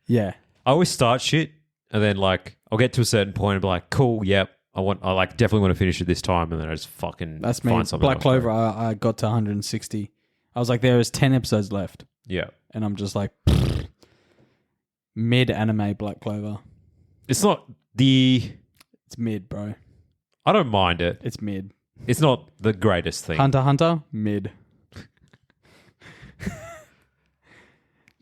Yeah. I always start shit and then like I'll get to a certain point and be like, cool, yep. I like definitely want to finish it this time, and then I just fucking That's me. find something Black else, Clover, I got to 160. I was like, there is 10 episodes left. Yeah. And I'm just like, mid anime Black Clover. It's not the... It's mid, bro. I don't mind it. It's mid. It's not the greatest thing. Hunter x Hunter, mid.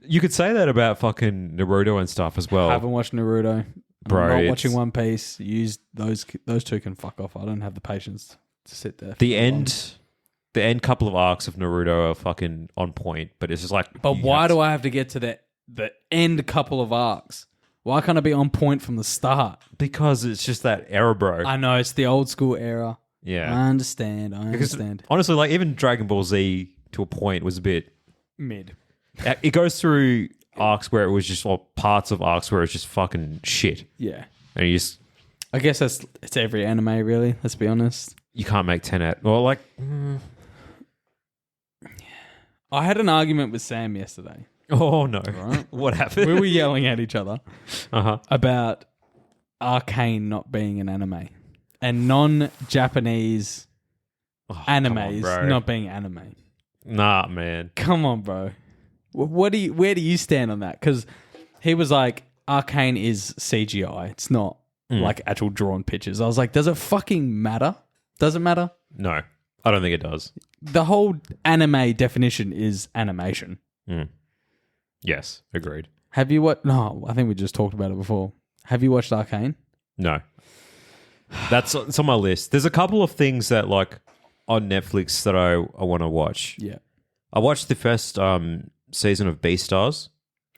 You could say that about fucking Naruto and stuff as well. I haven't watched Naruto. Bro, I'm not watching One Piece. Use those two can fuck off. I don't have the patience to sit there. The end couple of arcs of Naruto are fucking on point, but it's just like... But why do I have to get to the end couple of arcs? Why can't I be on point from the start? Because it's just that era, bro. I know, it's the old school era. Yeah. I understand. Because honestly, like even Dragon Ball Z to a point was a bit... mid. It goes through arcs where it was just, or parts of arcs where it's just fucking shit. Yeah. And you just... I guess it's every anime, really. Let's be honest. You can't make 10 out. Well, like... I had an argument with Sam yesterday. Oh, no. Right? What happened? We were yelling at each other Uh-huh. about Arcane not being an anime and non-Japanese animes bro. not being anime. Nah, man. Come on, bro. Where do you stand on that? Because he was like, Arcane is CGI. It's not like actual drawn pictures. I was like, does it fucking matter? Does it matter? No, I don't think it does. The whole anime definition is animation. Yes, agreed. Have you watched... No, I think we just talked about it before. Have you watched Arcane? No. It's on my list. There's a couple of things that like on Netflix that I want to watch. Yeah. I watched the first season of Beastars.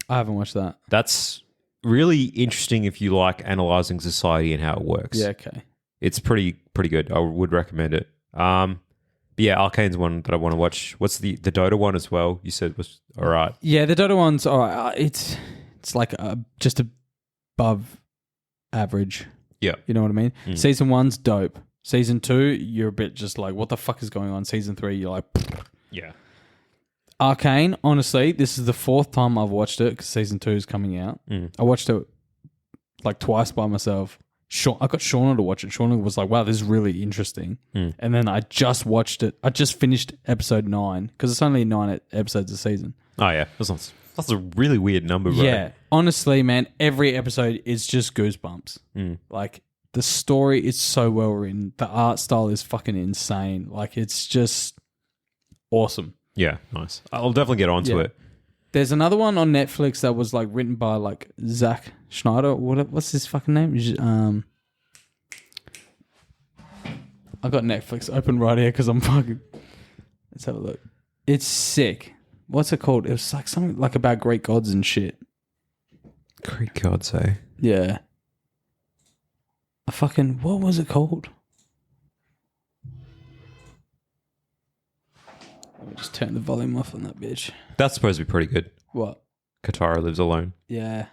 I haven't watched that. That's really interesting if you like analyzing society and how it works. Yeah, okay. It's pretty good. I would recommend it. But yeah, Arcane's one that I want to watch. What's the Dota one as well? You said was all right. Yeah, the Dota one's all right. It's like just above average. Yeah. You know what I mean? Season 1's dope. Season 2, you're a bit just like, what the fuck is going on? Season 3, you're like... Yeah. Arcane, honestly, this is the 4th time I've watched it because Season 2 is coming out. I watched it like twice by myself. I got Shauna to watch it. Shauna was like, wow, this is really interesting. And then I just watched it. I just finished episode 9 because it's only 9 episodes a season. Oh, yeah. That's a really weird number, bro. Yeah. Honestly, man, every episode is just goosebumps. Like, the story is so well written. The art style is fucking insane. Like, it's just awesome. Yeah, nice. I'll definitely get onto it. There's another one on Netflix that was like written by like Zack Schneider. What's his fucking name? I got Netflix open right here because I'm fucking... Let's have a look. It's sick. What's it called? It was like something like about Greek gods and shit. Greek gods, eh? Yeah. What was it called? Let me just turn the volume off on that bitch. That's supposed to be pretty good. What? Katara Lives Alone. Yeah.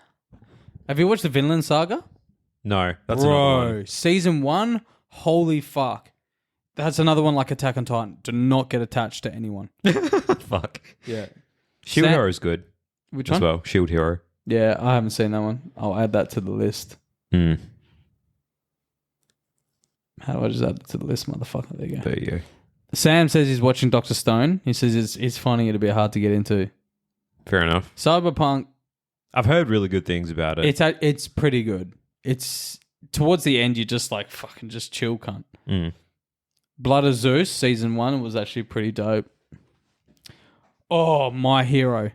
Have you watched the Vinland Saga? No, that's another one. Season 1? Holy fuck. That's another one like Attack on Titan. Do not get attached to anyone. Fuck. Yeah. Shield Hero is good. Which as one? well. Shield Hero. Yeah, I haven't seen that one. I'll add that to the list. How do I just add it to the list, motherfucker? There you go. There you go. Sam says he's watching Dr. Stone. He says he's finding it a bit hard to get into. Fair enough. Cyberpunk. I've heard really good things about it. It's pretty good. It's towards the end, you're just like, fucking just chill, cunt. Blood of Zeus, season 1 was actually pretty dope. Oh, My Hero.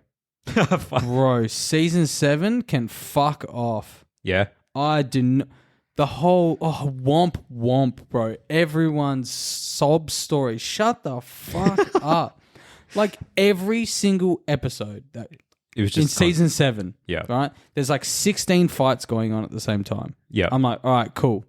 Bro, season 7 can fuck off. Yeah. I didn't... The whole... Oh, womp, bro. Everyone's sob story. Shut the fuck up. Like, every single episode that... It was just in season 7. Yeah. Right? There's like 16 fights going on at the same time. Yeah. I'm like, all right, cool.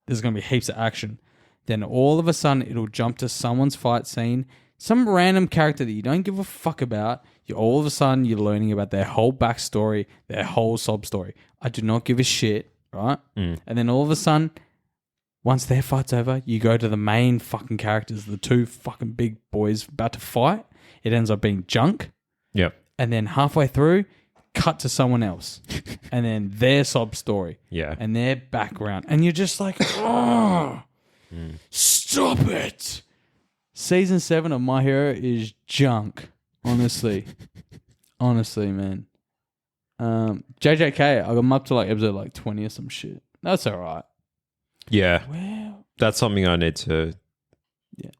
There's going to be heaps of action. Then all of a sudden, it'll jump to someone's fight scene. Some random character that you don't give a fuck about, all of a sudden you're learning about their whole backstory, their whole sob story. I do not give a shit, right? And then all of a sudden, once their fight's over, you go to the main fucking characters, the two fucking big boys about to fight. It ends up being junk. Yep. And then halfway through, cut to someone else. And then their sob story. Yeah. And their background. And you're just like, oh, stop it. Season 7 of My Hero is junk. Honestly. Honestly, man. JJK, I got him up to like episode like 20 or some shit. That's all right. Yeah. Wow. That's something I need to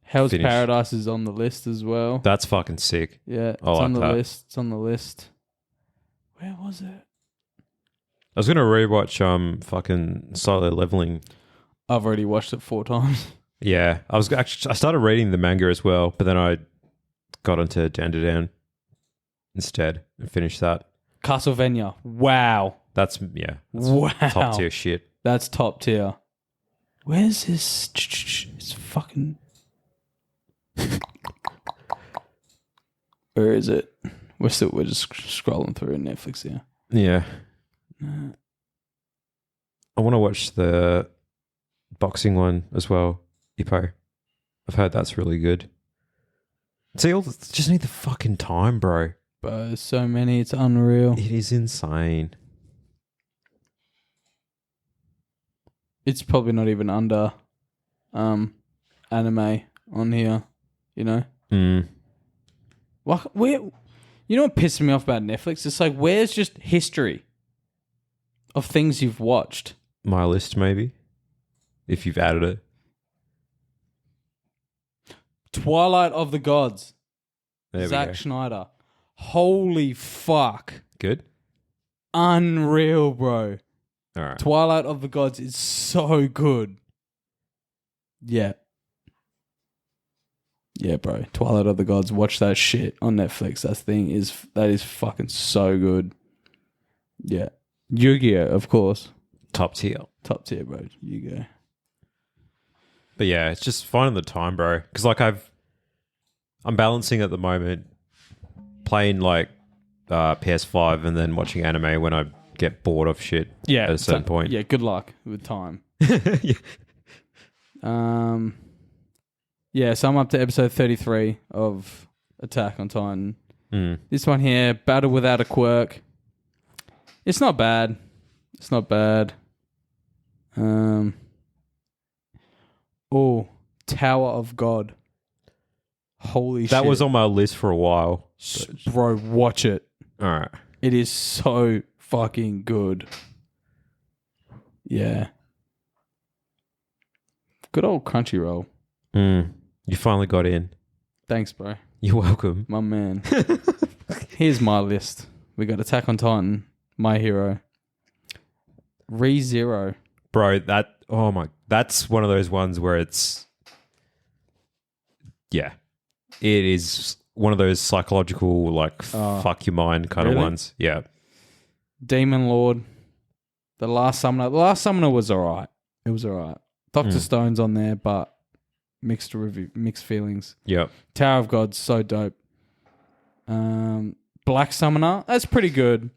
Hell's finish. Paradise is on the list as well. That's fucking sick. Yeah, it's I like on the that. list. It's on the list. Where was it? I was gonna rewatch fucking Solo Leveling. I've already watched it 4 times. Yeah, I started reading the manga as well, but then I got onto Dandadan instead and finished that. Castlevania. Wow. That's Wow. top tier shit. That's top tier. Where's this? It's fucking. Where is it? We're just scrolling through Netflix here. Yeah. I want to watch the boxing one as well, Ippo. I've heard that's really good. See, just need the fucking time, bro. But there's so many, it's unreal. It is insane. It's probably not even under anime on here, you know? Where, you know what pisses me off about Netflix? It's like, where's just history of things you've watched? My list, maybe, if you've added it. Twilight of the Gods. There we Zack go. Schneider. Holy fuck. Good. Unreal, bro. All right. Twilight of the Gods is so good. Yeah. Yeah, bro. Twilight of the Gods. Watch that shit on Netflix. That is fucking so good. Yeah. Yu-Gi-Oh, of course. Top tier. Top tier, bro. Yu-Gi-Oh. But yeah, it's just finding the time, bro. Because like I'm balancing at the moment, playing like PS5 and then watching anime when I get bored of shit. Yeah. At a certain point. Yeah. Good luck with time. Yeah. Yeah. So I'm up to episode 33 of Attack on Titan. This one here, Battle Without a Quirk. It's not bad. It's not bad. Oh, Tower of God. Holy shit. That was on my list for a while. Bro, watch it. All right. It is so fucking good. Yeah. Good old Crunchyroll. You finally got in. Thanks, bro. You're welcome. My man. Here's my list. We got Attack on Titan, My Hero, ReZero. Bro, that's one of those ones where it's, yeah, it is one of those psychological, like, fuck your mind kind of ones. Yeah. Demon Lord, The Last Summoner. The Last Summoner was alright. It was alright. Dr. Stone's on there, but mixed feelings. Yep. Tower of God's so dope. Black Summoner, that's pretty good.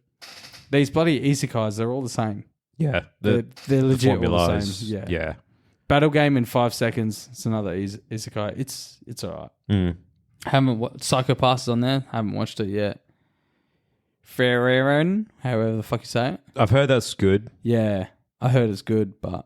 These bloody isekais, they're all the same. Yeah. They're legit all the formulas, same. Yeah. Battle Game in 5 seconds. It's another isekai. It's alright. Psychopaths is on there. Haven't watched it yet. Ferreren, however the fuck you say it. I've heard that's good. Yeah, I heard it's good, but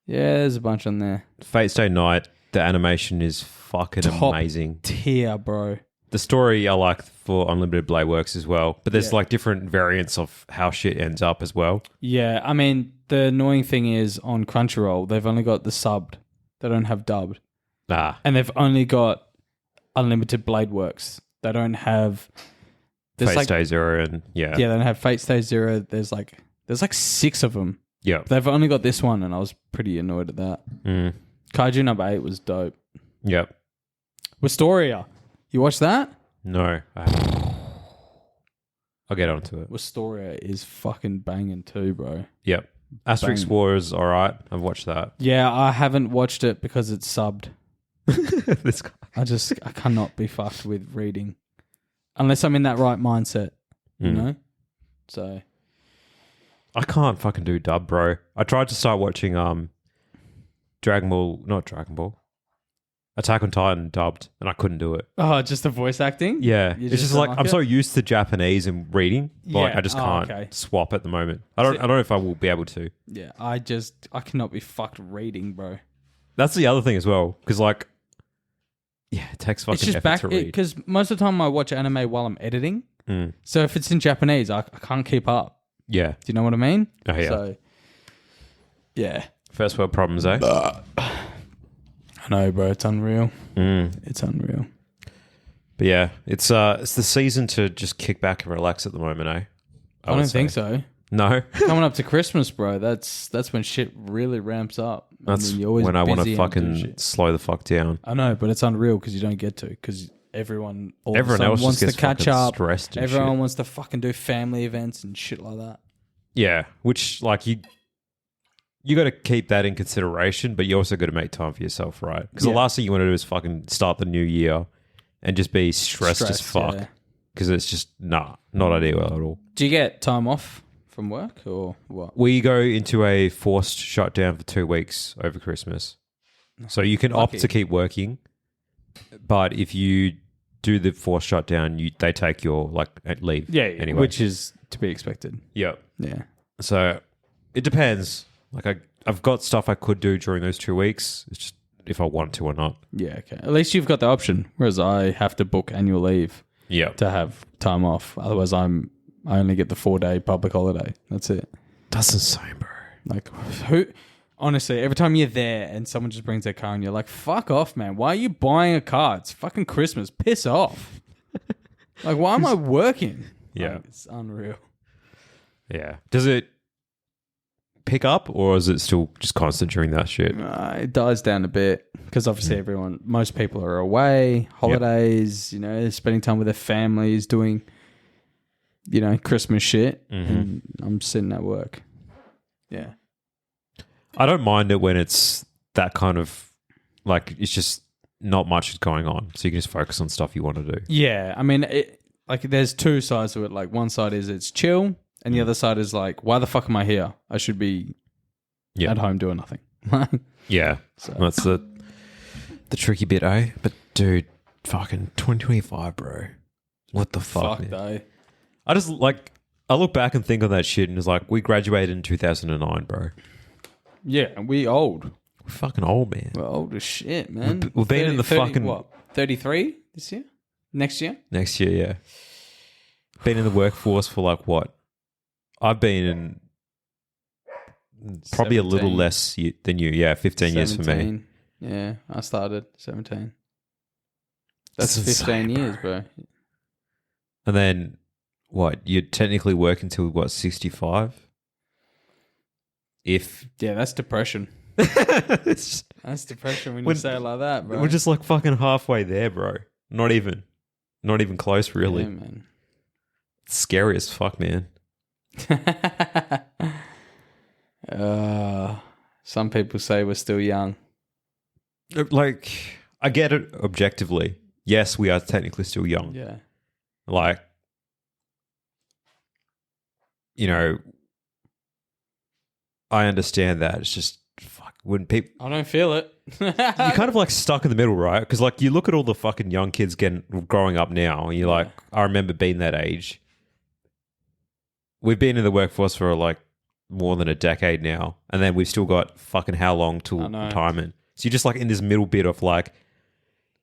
yeah, there's a bunch on there. Fate Stay Night, the animation is fucking Top amazing. tier, bro. The story I like for Unlimited Blade Works as well, but there's like different variants of how shit ends up as well. Yeah, I mean, the annoying thing is on Crunchyroll, they've only got the subbed. They don't have dubbed. And they've only got Unlimited Blade Works. They don't have Fate Stay Zero and yeah, they don't have Fate Stay Zero. There's like 6 of them. Yeah. They've only got this one, and I was pretty annoyed at that. Kaiju number 8 was dope. Yep. Wistoria. You watched that? No, I haven't. I'll get onto it. Wistoria is fucking banging too, bro. Yep. Asterix War is alright. I've watched that. Yeah, I haven't watched it because it's subbed. This guy. I cannot be fucked with reading unless I'm in that right mindset, you know? So I can't fucking do dub, bro. I tried to start watching Attack on Titan dubbed, and I couldn't do it. oh, just the voice acting? Yeah, You it's just don't like I'm it? so used to Japanese and reading, like Yeah. I just can't Okay. swap at the moment. I don't know if I will be able to. Yeah, I cannot be fucked reading, bro. That's the other thing as well, because like, yeah, it takes fucking It's just effort to read. because most of the time I watch anime while I'm editing. Mm. So if it's in Japanese, I can't keep up. Yeah. Do you know what I mean? Oh yeah. So, yeah. First world problems, eh? I know, bro. It's unreal. It's unreal. But yeah, it's the season to just kick back and relax at the moment, eh? I don't think so. No. Coming up to Christmas, bro. That's when shit really ramps up. That's you're always when I want busy to and do fucking shit. slow the fuck down. I know, but it's unreal because you don't get to because everyone Everyone else wants just to gets catch fucking up. stressed and Everyone shit. wants to fucking do family events and shit like that. Yeah, which like you got to keep that in consideration, but you also got to make time for yourself, right? Because the last thing you want to do is fucking start the new year and just be stressed as fuck. Yeah. Because it's just not ideal at all. Do you get time off from work or what? We go into a forced shutdown for 2 weeks over Christmas. So you can opt to keep working, but if you do the forced shutdown, they take your leave. Anyway. which is to be expected. Yeah. Yeah. So it depends. Like I've got stuff I could do during those 2 weeks. It's just if I want to or not. Yeah, okay. At least you've got the option, whereas I have to book annual leave Yeah. to have time off. Otherwise, I only get the 4-day public holiday. That's it. That's insane, bro. Like, who? Honestly, every time you're there and someone just brings their car and you're like, fuck off, man. Why are you buying a car? It's fucking Christmas. Piss off. Like, why am I working? Yeah. Like, it's unreal. Yeah. Does it pick up or is it still just constant during that shit? It dies down a bit because obviously most people are away, holidays, spending time with their families, doing, Christmas shit. And I'm sitting at work. Yeah. I don't mind it when it's that kind of it's just not much is going on. So you can just focus on stuff you want to do. Yeah. I mean, there's two sides to it. Like one side is it's chill and the other side is like, why the fuck am I here? I should be at home doing nothing. Yeah. So. That's the tricky bit, eh? But dude, fucking 2025, bro. What the fuck? Though. I just I look back and think on that shit and it's like, we graduated in 2009, bro. Yeah, and we old. We're fucking old, man. We're old as shit, man. We've been in the fucking... What, 33 this year? Next year? Next year, yeah. Been in the workforce for what? I've been in probably 17. A little less than you. Yeah, 15 years for me. Yeah, I started 17. That's 15 insane, years, bro. And then, what? You technically work until, 65? Yeah, that's depression. That's depression when you say it like that, bro. We're just fucking halfway there, bro. Not even close, really. Yeah, man. It's scary as fuck, man. Some people say we're still young. I get it objectively. Yes, we are technically still young. Yeah. I understand that. It's just, fuck, when people... I don't feel it. You're kind of stuck in the middle, right? Because you look at all the fucking young kids growing up now and you're I remember being that age. We've been in the workforce for more than a decade now. And then we've still got fucking how long till retirement. So you're just in this middle bit of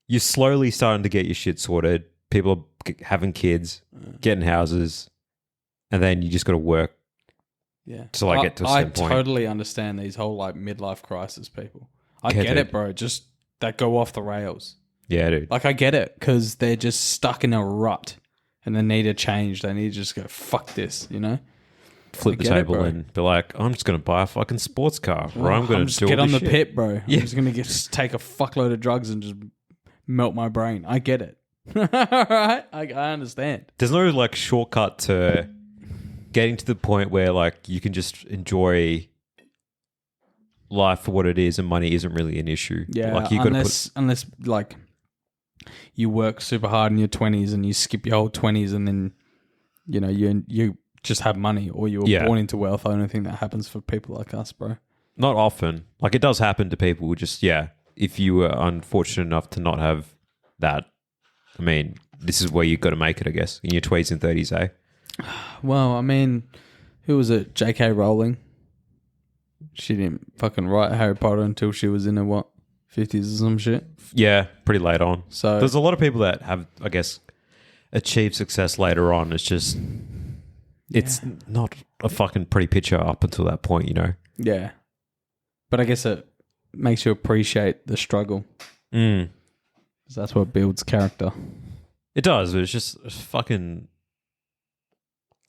you're slowly starting to get your shit sorted. People are having kids, getting houses. And then you just got to work. Yeah. Till I get to a certain point. I totally understand these whole midlife crisis people. I get it, bro. Just that go off the rails. Yeah, dude. I get it because they're just stuck in a rut and they need a change. They need to just go, fuck this, Flip the table and be I'm just going to buy a fucking sports car. Or I'm going to just get on the shit. pit, bro. Yeah. I'm just going to take a fuckload of drugs and just melt my brain. I get it. All right? I understand. There's no shortcut to getting to the point where you can just enjoy life for what it is and money isn't really an issue. Yeah, you unless you work super hard in your 20s and you skip your whole 20s and then, you know, you just have money or you were born into wealth. I don't think that happens for people like us, bro. Not often. Like, it does happen to people. Just, if you were unfortunate enough to not have that, I mean, this is where you've got to make it, I guess, in your 20s and 30s, eh? Well, I mean, who was it? J.K. Rowling. She didn't fucking write Harry Potter until she was in her, 50s or some shit? Yeah, pretty late on. So there's a lot of people that have, I guess, achieved success later on. It's just, it's not a fucking pretty picture up until that point, you know? Yeah. But I guess it makes you appreciate the struggle. 'Cause that's what builds character. It does, but it's just fucking...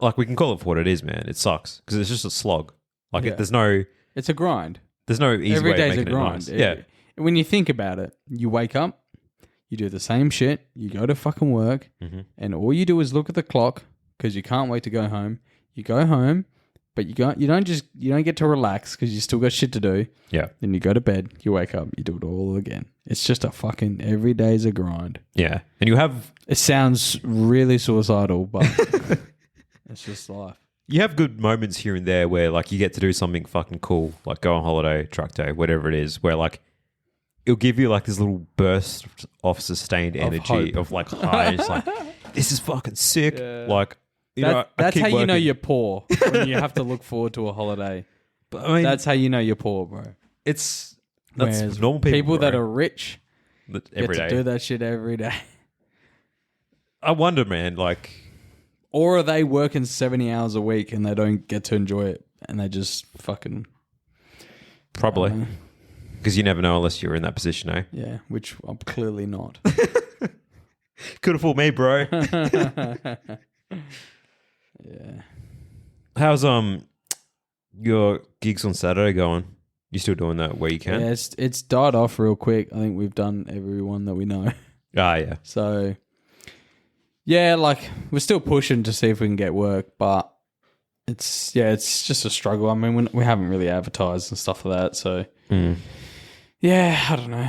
Like, we can call it for what it is, man. It sucks. Because it's just a slog. Like, there's no... It's a grind. There's no easy Every way day's of making a grind. it nice. Yeah. When you think about it, you wake up, you do the same shit, you go to fucking work, and all you do is look at the clock because you can't wait to go home. You go home, but you don't get to relax because you still got shit to do. Yeah. Then you go to bed, you wake up, you do it all again. It's just a fucking every day's a grind. Yeah. And you have... It sounds really suicidal, but it's just life. You have good moments here and there where, like, you get to do something fucking cool, like go on holiday, truck day, whatever it is, where, like, it'll give you, like, this little burst of sustained energy, of like, high. It's like, this is fucking sick. Yeah. Like, that's how you know you're poor, when you have to look forward to a holiday. But, I mean, that's how you know you're poor, bro. That's normal people that are rich every get to do that shit every day. I wonder, man, like... Or are they working 70 hours a week and they don't get to enjoy it and they just fucking... Probably. Because you never know unless you're in that position, eh? Yeah, which I'm clearly not. Could have fooled me, bro. Yeah. How's your gigs on Saturday going? You still doing that where you can? Yeah, it's died off real quick. I think we've done every one that we know. Ah, yeah. So... Yeah, like, we're still pushing to see if we can get work, but it's just a struggle. I mean, we haven't really advertised and stuff like that, so yeah, I don't know.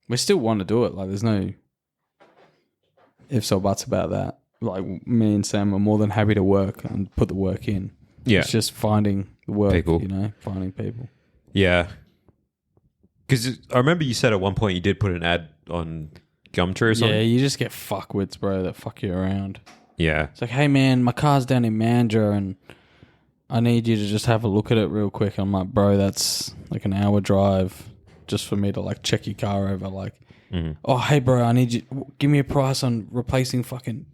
We still want to do it. Like, there's no ifs or buts about that. Like, me and Sam are more than happy to work and put the work in. Yeah. It's just finding the work, people. You know, finding people. Yeah. Because I remember you said at one point you did put an ad on Gumtree or something? Yeah, you just get fuckwits, bro, that fuck you around. Yeah. It's like, hey, man, my car's down in Mandurah and I need you to just have a look at it real quick. I'm like, bro, that's like an hour drive just for me to, like, check your car over. Like, oh, hey, bro, I need you, give me a price on replacing fucking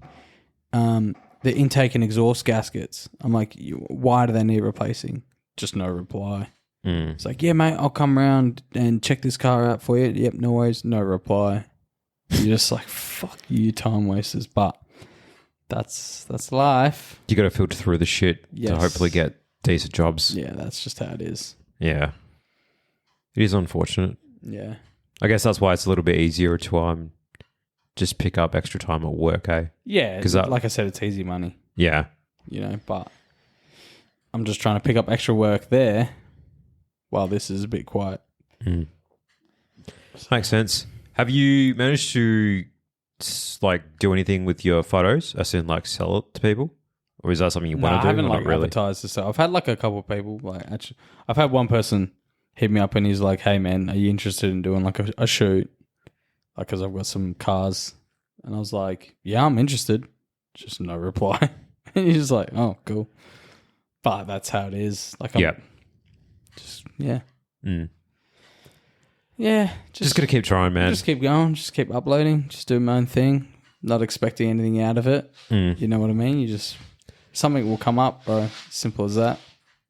the intake and exhaust gaskets. I'm like, why do they need replacing? Just no reply. It's like, yeah, mate, I'll come around and check this car out for you. Yep, no worries, no reply. You're just like, fuck you, time wasters. But that's life. You got to filter through the shit to hopefully get decent jobs. Yeah, that's just how it is. Yeah. It is unfortunate. Yeah. I guess that's why it's a little bit easier to just pick up extra time at work, eh? Yeah, because like I said, it's easy money. Yeah. You know, but I'm just trying to pick up extra work there while this is a bit quiet. Makes sense. Have you managed to, like, do anything with your photos, as in, like, sell it to people? Or is that something you want to do? I haven't, like, really? advertised this. I've had, like, a couple of people, like, actually, I've had one person hit me up and he's like, hey, man, are you interested in doing, like, a shoot? Like, because I've got some cars. And I was like, yeah, I'm interested. Just no reply. And he's just like, oh, cool. But that's how it is. Like, I'm just, yeah. Yeah. Just got to keep trying, man. Just keep going. Just keep uploading. Just do my own thing. Not expecting anything out of it. You know what I mean? You just... Something will come up, bro. Simple as that.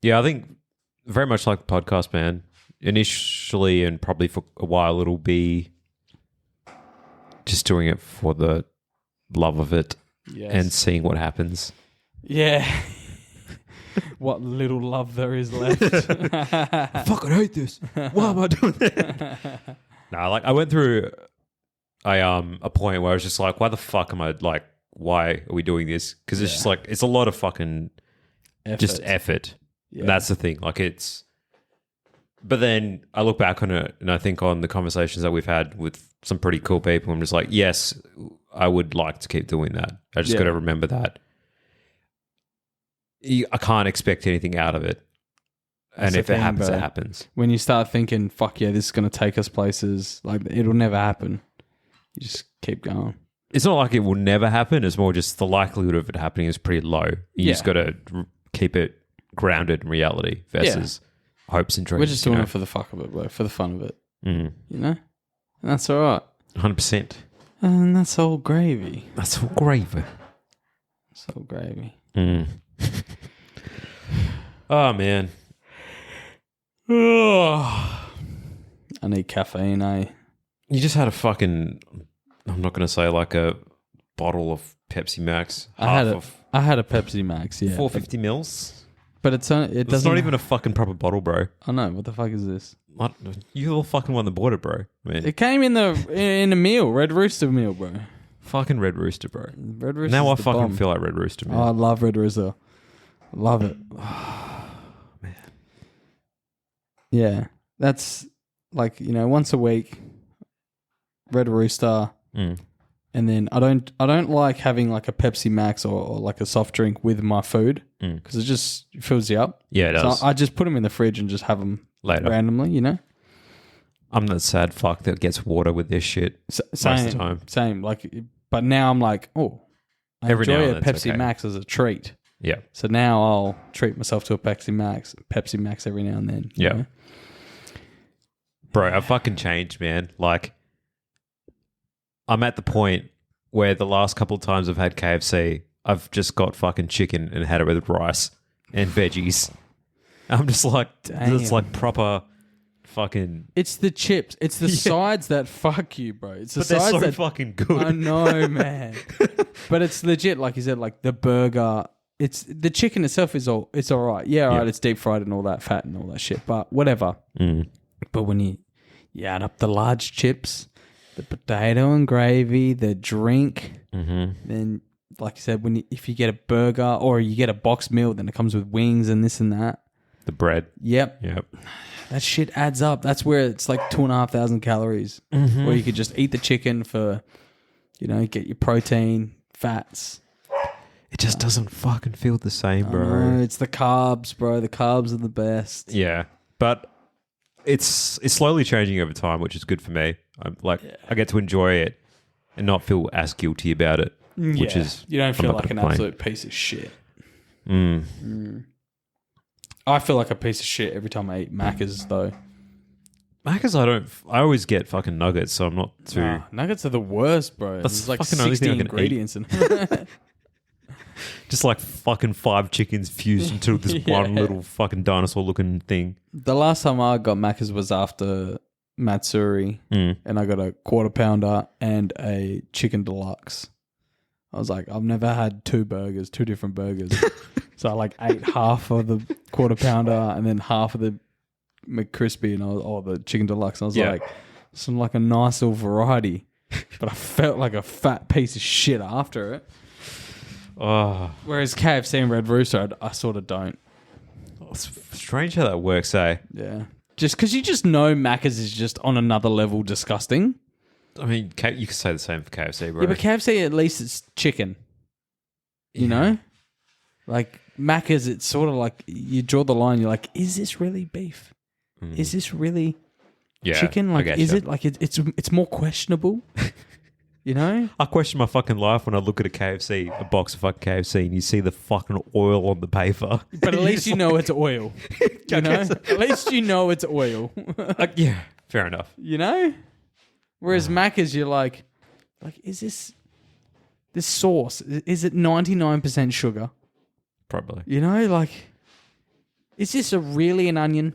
Yeah, I think very much like the podcast, man. Initially and probably for a while, it'll be just doing it for the love of it and seeing what happens. Yeah. What little love there is left. I fucking hate this. Why am I doing that? Nah, like, I went through a point where I was just like, why the fuck am I, like, why are we doing this? Because it's just like, it's a lot of fucking just effort. Yeah. That's the thing. Like, it's... But then I look back on it and I think on the conversations that we've had with some pretty cool people. I'm just like, yes, I would like to keep doing that. I just got to remember that I can't expect anything out of it. And if it happens, it happens. When you start thinking, fuck yeah, this is going to take us places, like it'll never happen. You just keep going. It's not like it will never happen. It's more just the likelihood of it happening is pretty low. You just got to keep it grounded in reality versus hopes and dreams. We're just doing it for the fuck of it, bro, for the fun of it. You know? And that's all right. 100%. And that's all gravy. That's all gravy. That's all gravy. Oh, man. I need caffeine, eh? You just had a fucking, I'm not going to say like a bottle of Pepsi Max. I had a Pepsi Max, yeah. 450 mils. But it's not even a fucking proper bottle, bro. I know. What the fuck is this? What? You're the fucking one that bought it, bro. Man. It came in a meal, Red Rooster meal, bro. Fucking Red Rooster, bro. Red Rooster. Now I fucking feel like Red Rooster, man. Oh, I love Red Rooster. Love it. Man. Yeah. That's like, once a week, Red Rooster. And then I don't like having like a Pepsi Max or like a soft drink with my food because it just fills you up. Yeah, it does. So I just put them in the fridge and just have them later randomly, I'm that sad fuck that gets water with this shit most of the time. Same. Like, but now I'm like, I enjoy a Pepsi Max as a treat. Yeah. So now I'll treat myself to a Pepsi Max every now and then. Yeah. Bro, I fucking changed, man. Like, I'm at the point where the last couple of times I've had KFC, I've just got fucking chicken and had it with rice and veggies. I'm just like, it's like proper fucking... It's the chips. It's the sides that fuck you, bro. It's the but they're sides so fucking good. I know, man. But it's legit, like you said, like the burger. It's the chicken itself it's all right. Yeah, all right, it's deep fried and all that fat and all that shit, but whatever. But when you add up the large chips, the potato and gravy, the drink, then like you said, if you get a burger or you get a boxed meal, then it comes with wings and this and that. The bread. Yep. That shit adds up. That's where it's like 2,500 calories. Or you could just eat the chicken for, get your protein, fats. It just doesn't fucking feel the same, bro. No, it's the carbs, bro. The carbs are the best. Yeah, but it's slowly changing over time, which is good for me. I get to enjoy it and not feel as guilty about it, which is... You don't feel like an absolute piece of shit. I feel like a piece of shit every time I eat Macca's, though. Macca's, I always get fucking nuggets, so I'm not too... Nuggets are the worst, bro. That's There's like fucking only 60 thing I can ingredients in Just like fucking 5 chickens fused into this one little fucking dinosaur-looking thing. The last time I got Macca's was after Matsuri, and I got a quarter pounder and a chicken deluxe. I was like, I've never had two different burgers. So I ate half of the quarter pounder and then half of the McCrispy and the chicken deluxe. And I was like, some like a nice little variety. But I felt like a fat piece of shit after it. Oh. Whereas KFC and Red Rooster, I sort of don't. Oh, it's strange how that works, eh? Yeah. Just because you just know Macca's is just on another level disgusting. I mean, you could say the same for KFC, bro. Yeah, but KFC, at least it's chicken. You know? Like, Macca's, it's sort of like, you draw the line, you're like, is this really beef? Is this really chicken? Like, is it? Like, it's more questionable. You know? I question my fucking life when I look at a box of fucking KFC, and you see the fucking oil on the paper. But at least you know it's oil. You know? At least you know it's oil. Yeah, fair enough. You know? Whereas Macca's, you're like, is this sauce, is it 99% sugar? Probably. You know, like, is this really an onion?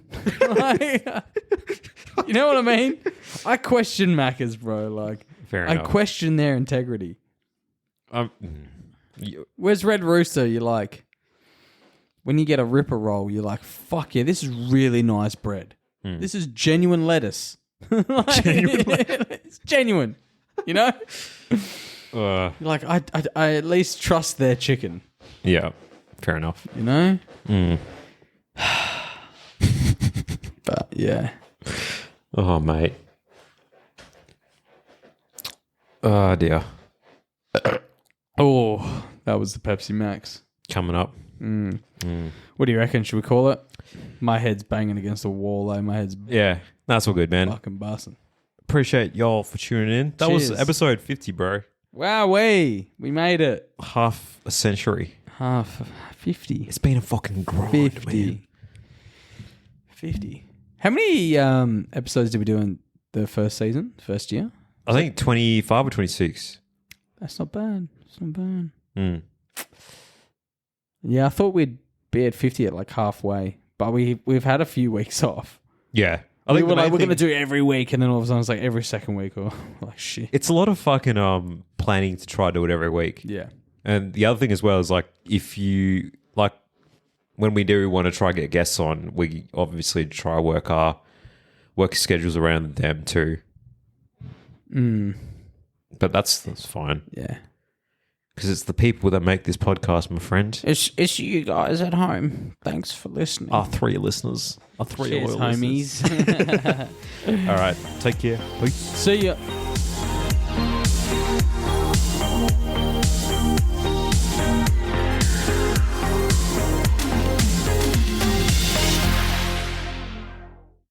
You know what I mean? I question Macca's, bro. Like, fair enough. I question their integrity. Where's Red Rooster? You're like, when you get a Ripper roll, you're like, fuck yeah, this is really nice bread. This is genuine lettuce. It's genuine. You know? Like, I at least trust their chicken. Yeah, fair enough. You know? But, yeah. Oh, mate. Oh, dear. Oh, that was the Pepsi Max. Coming up. What do you reckon? Should we call it? My head's banging against the wall, though. My head's Yeah, that's all good, man. fucking busting. Appreciate y'all for tuning in. That was Cheers. episode 50, bro. Wow, we made it. Half a century. Half 50. It's been a fucking grind, 50. man. 50. How many episodes did we do in the first season, first year? I think 25 or 26. That's not bad. It's not bad. Mm. Yeah, I thought we'd be at 50 at like halfway, but we've had a few weeks off. Yeah. We were like, we're going to do it every week, and then all of a sudden it's like every second week, or like shit. It's a lot of fucking planning to try to do it every week. Yeah. And the other thing as well is like if you like when we do want to try to get guests on, we obviously try to work our work schedules around them too. But that's fine. Yeah. Because it's the people that make this podcast, my friend. It's you guys at home. Thanks for listening. Our 3 listeners. Our 3 Cheers, loyal listeners. homies. All right. Take care. Peace. See ya.